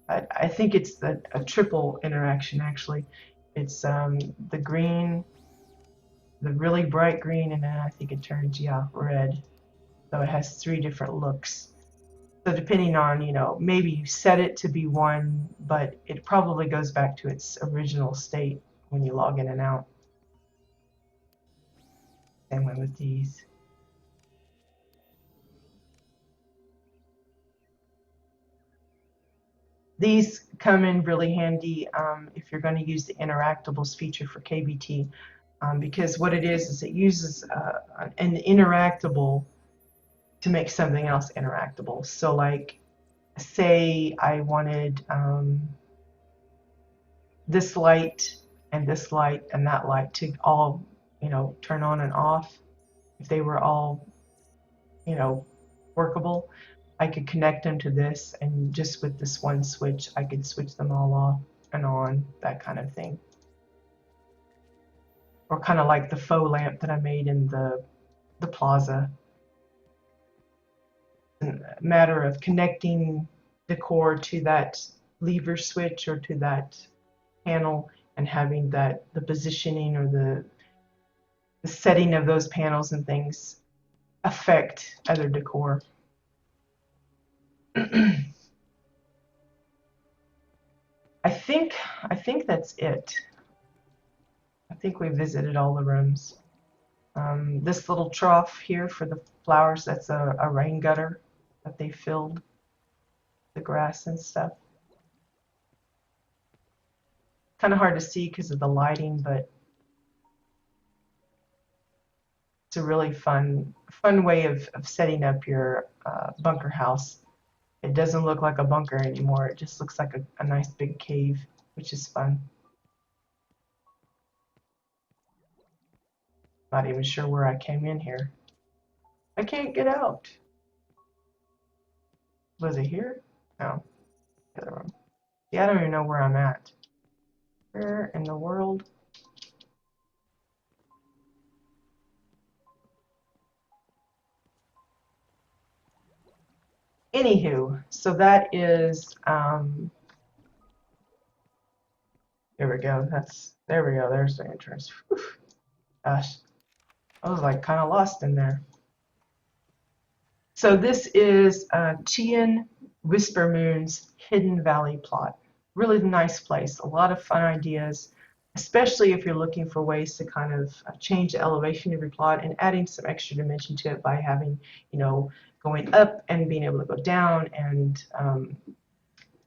I think it's a triple interaction actually. It's the green, the really bright green, and then I think it turns, yeah, red. So it has 3 different looks. So depending on, maybe you set it to be one, but it probably goes back to its original state when you log in and out. Same way with these. These come in really handy if you're going to use the interactables feature for KBT, because what it is it uses an interactable to make something else interactable. So like, say I wanted this light and this light and that light to all, turn on and off. If they were all, workable, I could connect them to this, and just with this one switch, I could switch them all off and on, that kind of thing. Or kind of like the faux lamp that I made in the plaza. It's a matter of connecting the cord to that lever switch or to that panel, and having the positioning or the setting of those panels and things affect other decor. I think that's it. I think we visited all the rooms. This little trough here for the flowers, that's a rain gutter that they filled the grass and stuff. Kind of hard to see because of the lighting, but it's a really fun way of setting up your bunker house. It doesn't look like a bunker anymore. It just looks like a nice big cave, which is fun. Not even sure where I came in here. I can't get out. Was it here? No. The other room. Yeah, I don't even know where I'm at. Where in the world? Anywho, so that is, there we go. There we go. There's the entrance. Whew. Gosh, I was like kind of lost in there. So this is Tian Whisper Moon's Hidden Valley plot. Really nice place. A lot of fun ideas, especially if you're looking for ways to kind of change the elevation of your plot and adding some extra dimension to it by having, going up and being able to go down, and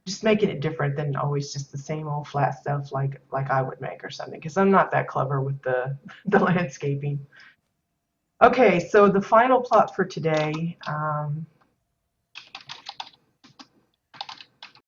just making it different than always just the same old flat stuff like I would make or something, because I'm not that clever with the landscaping. Okay, so the final plot for today,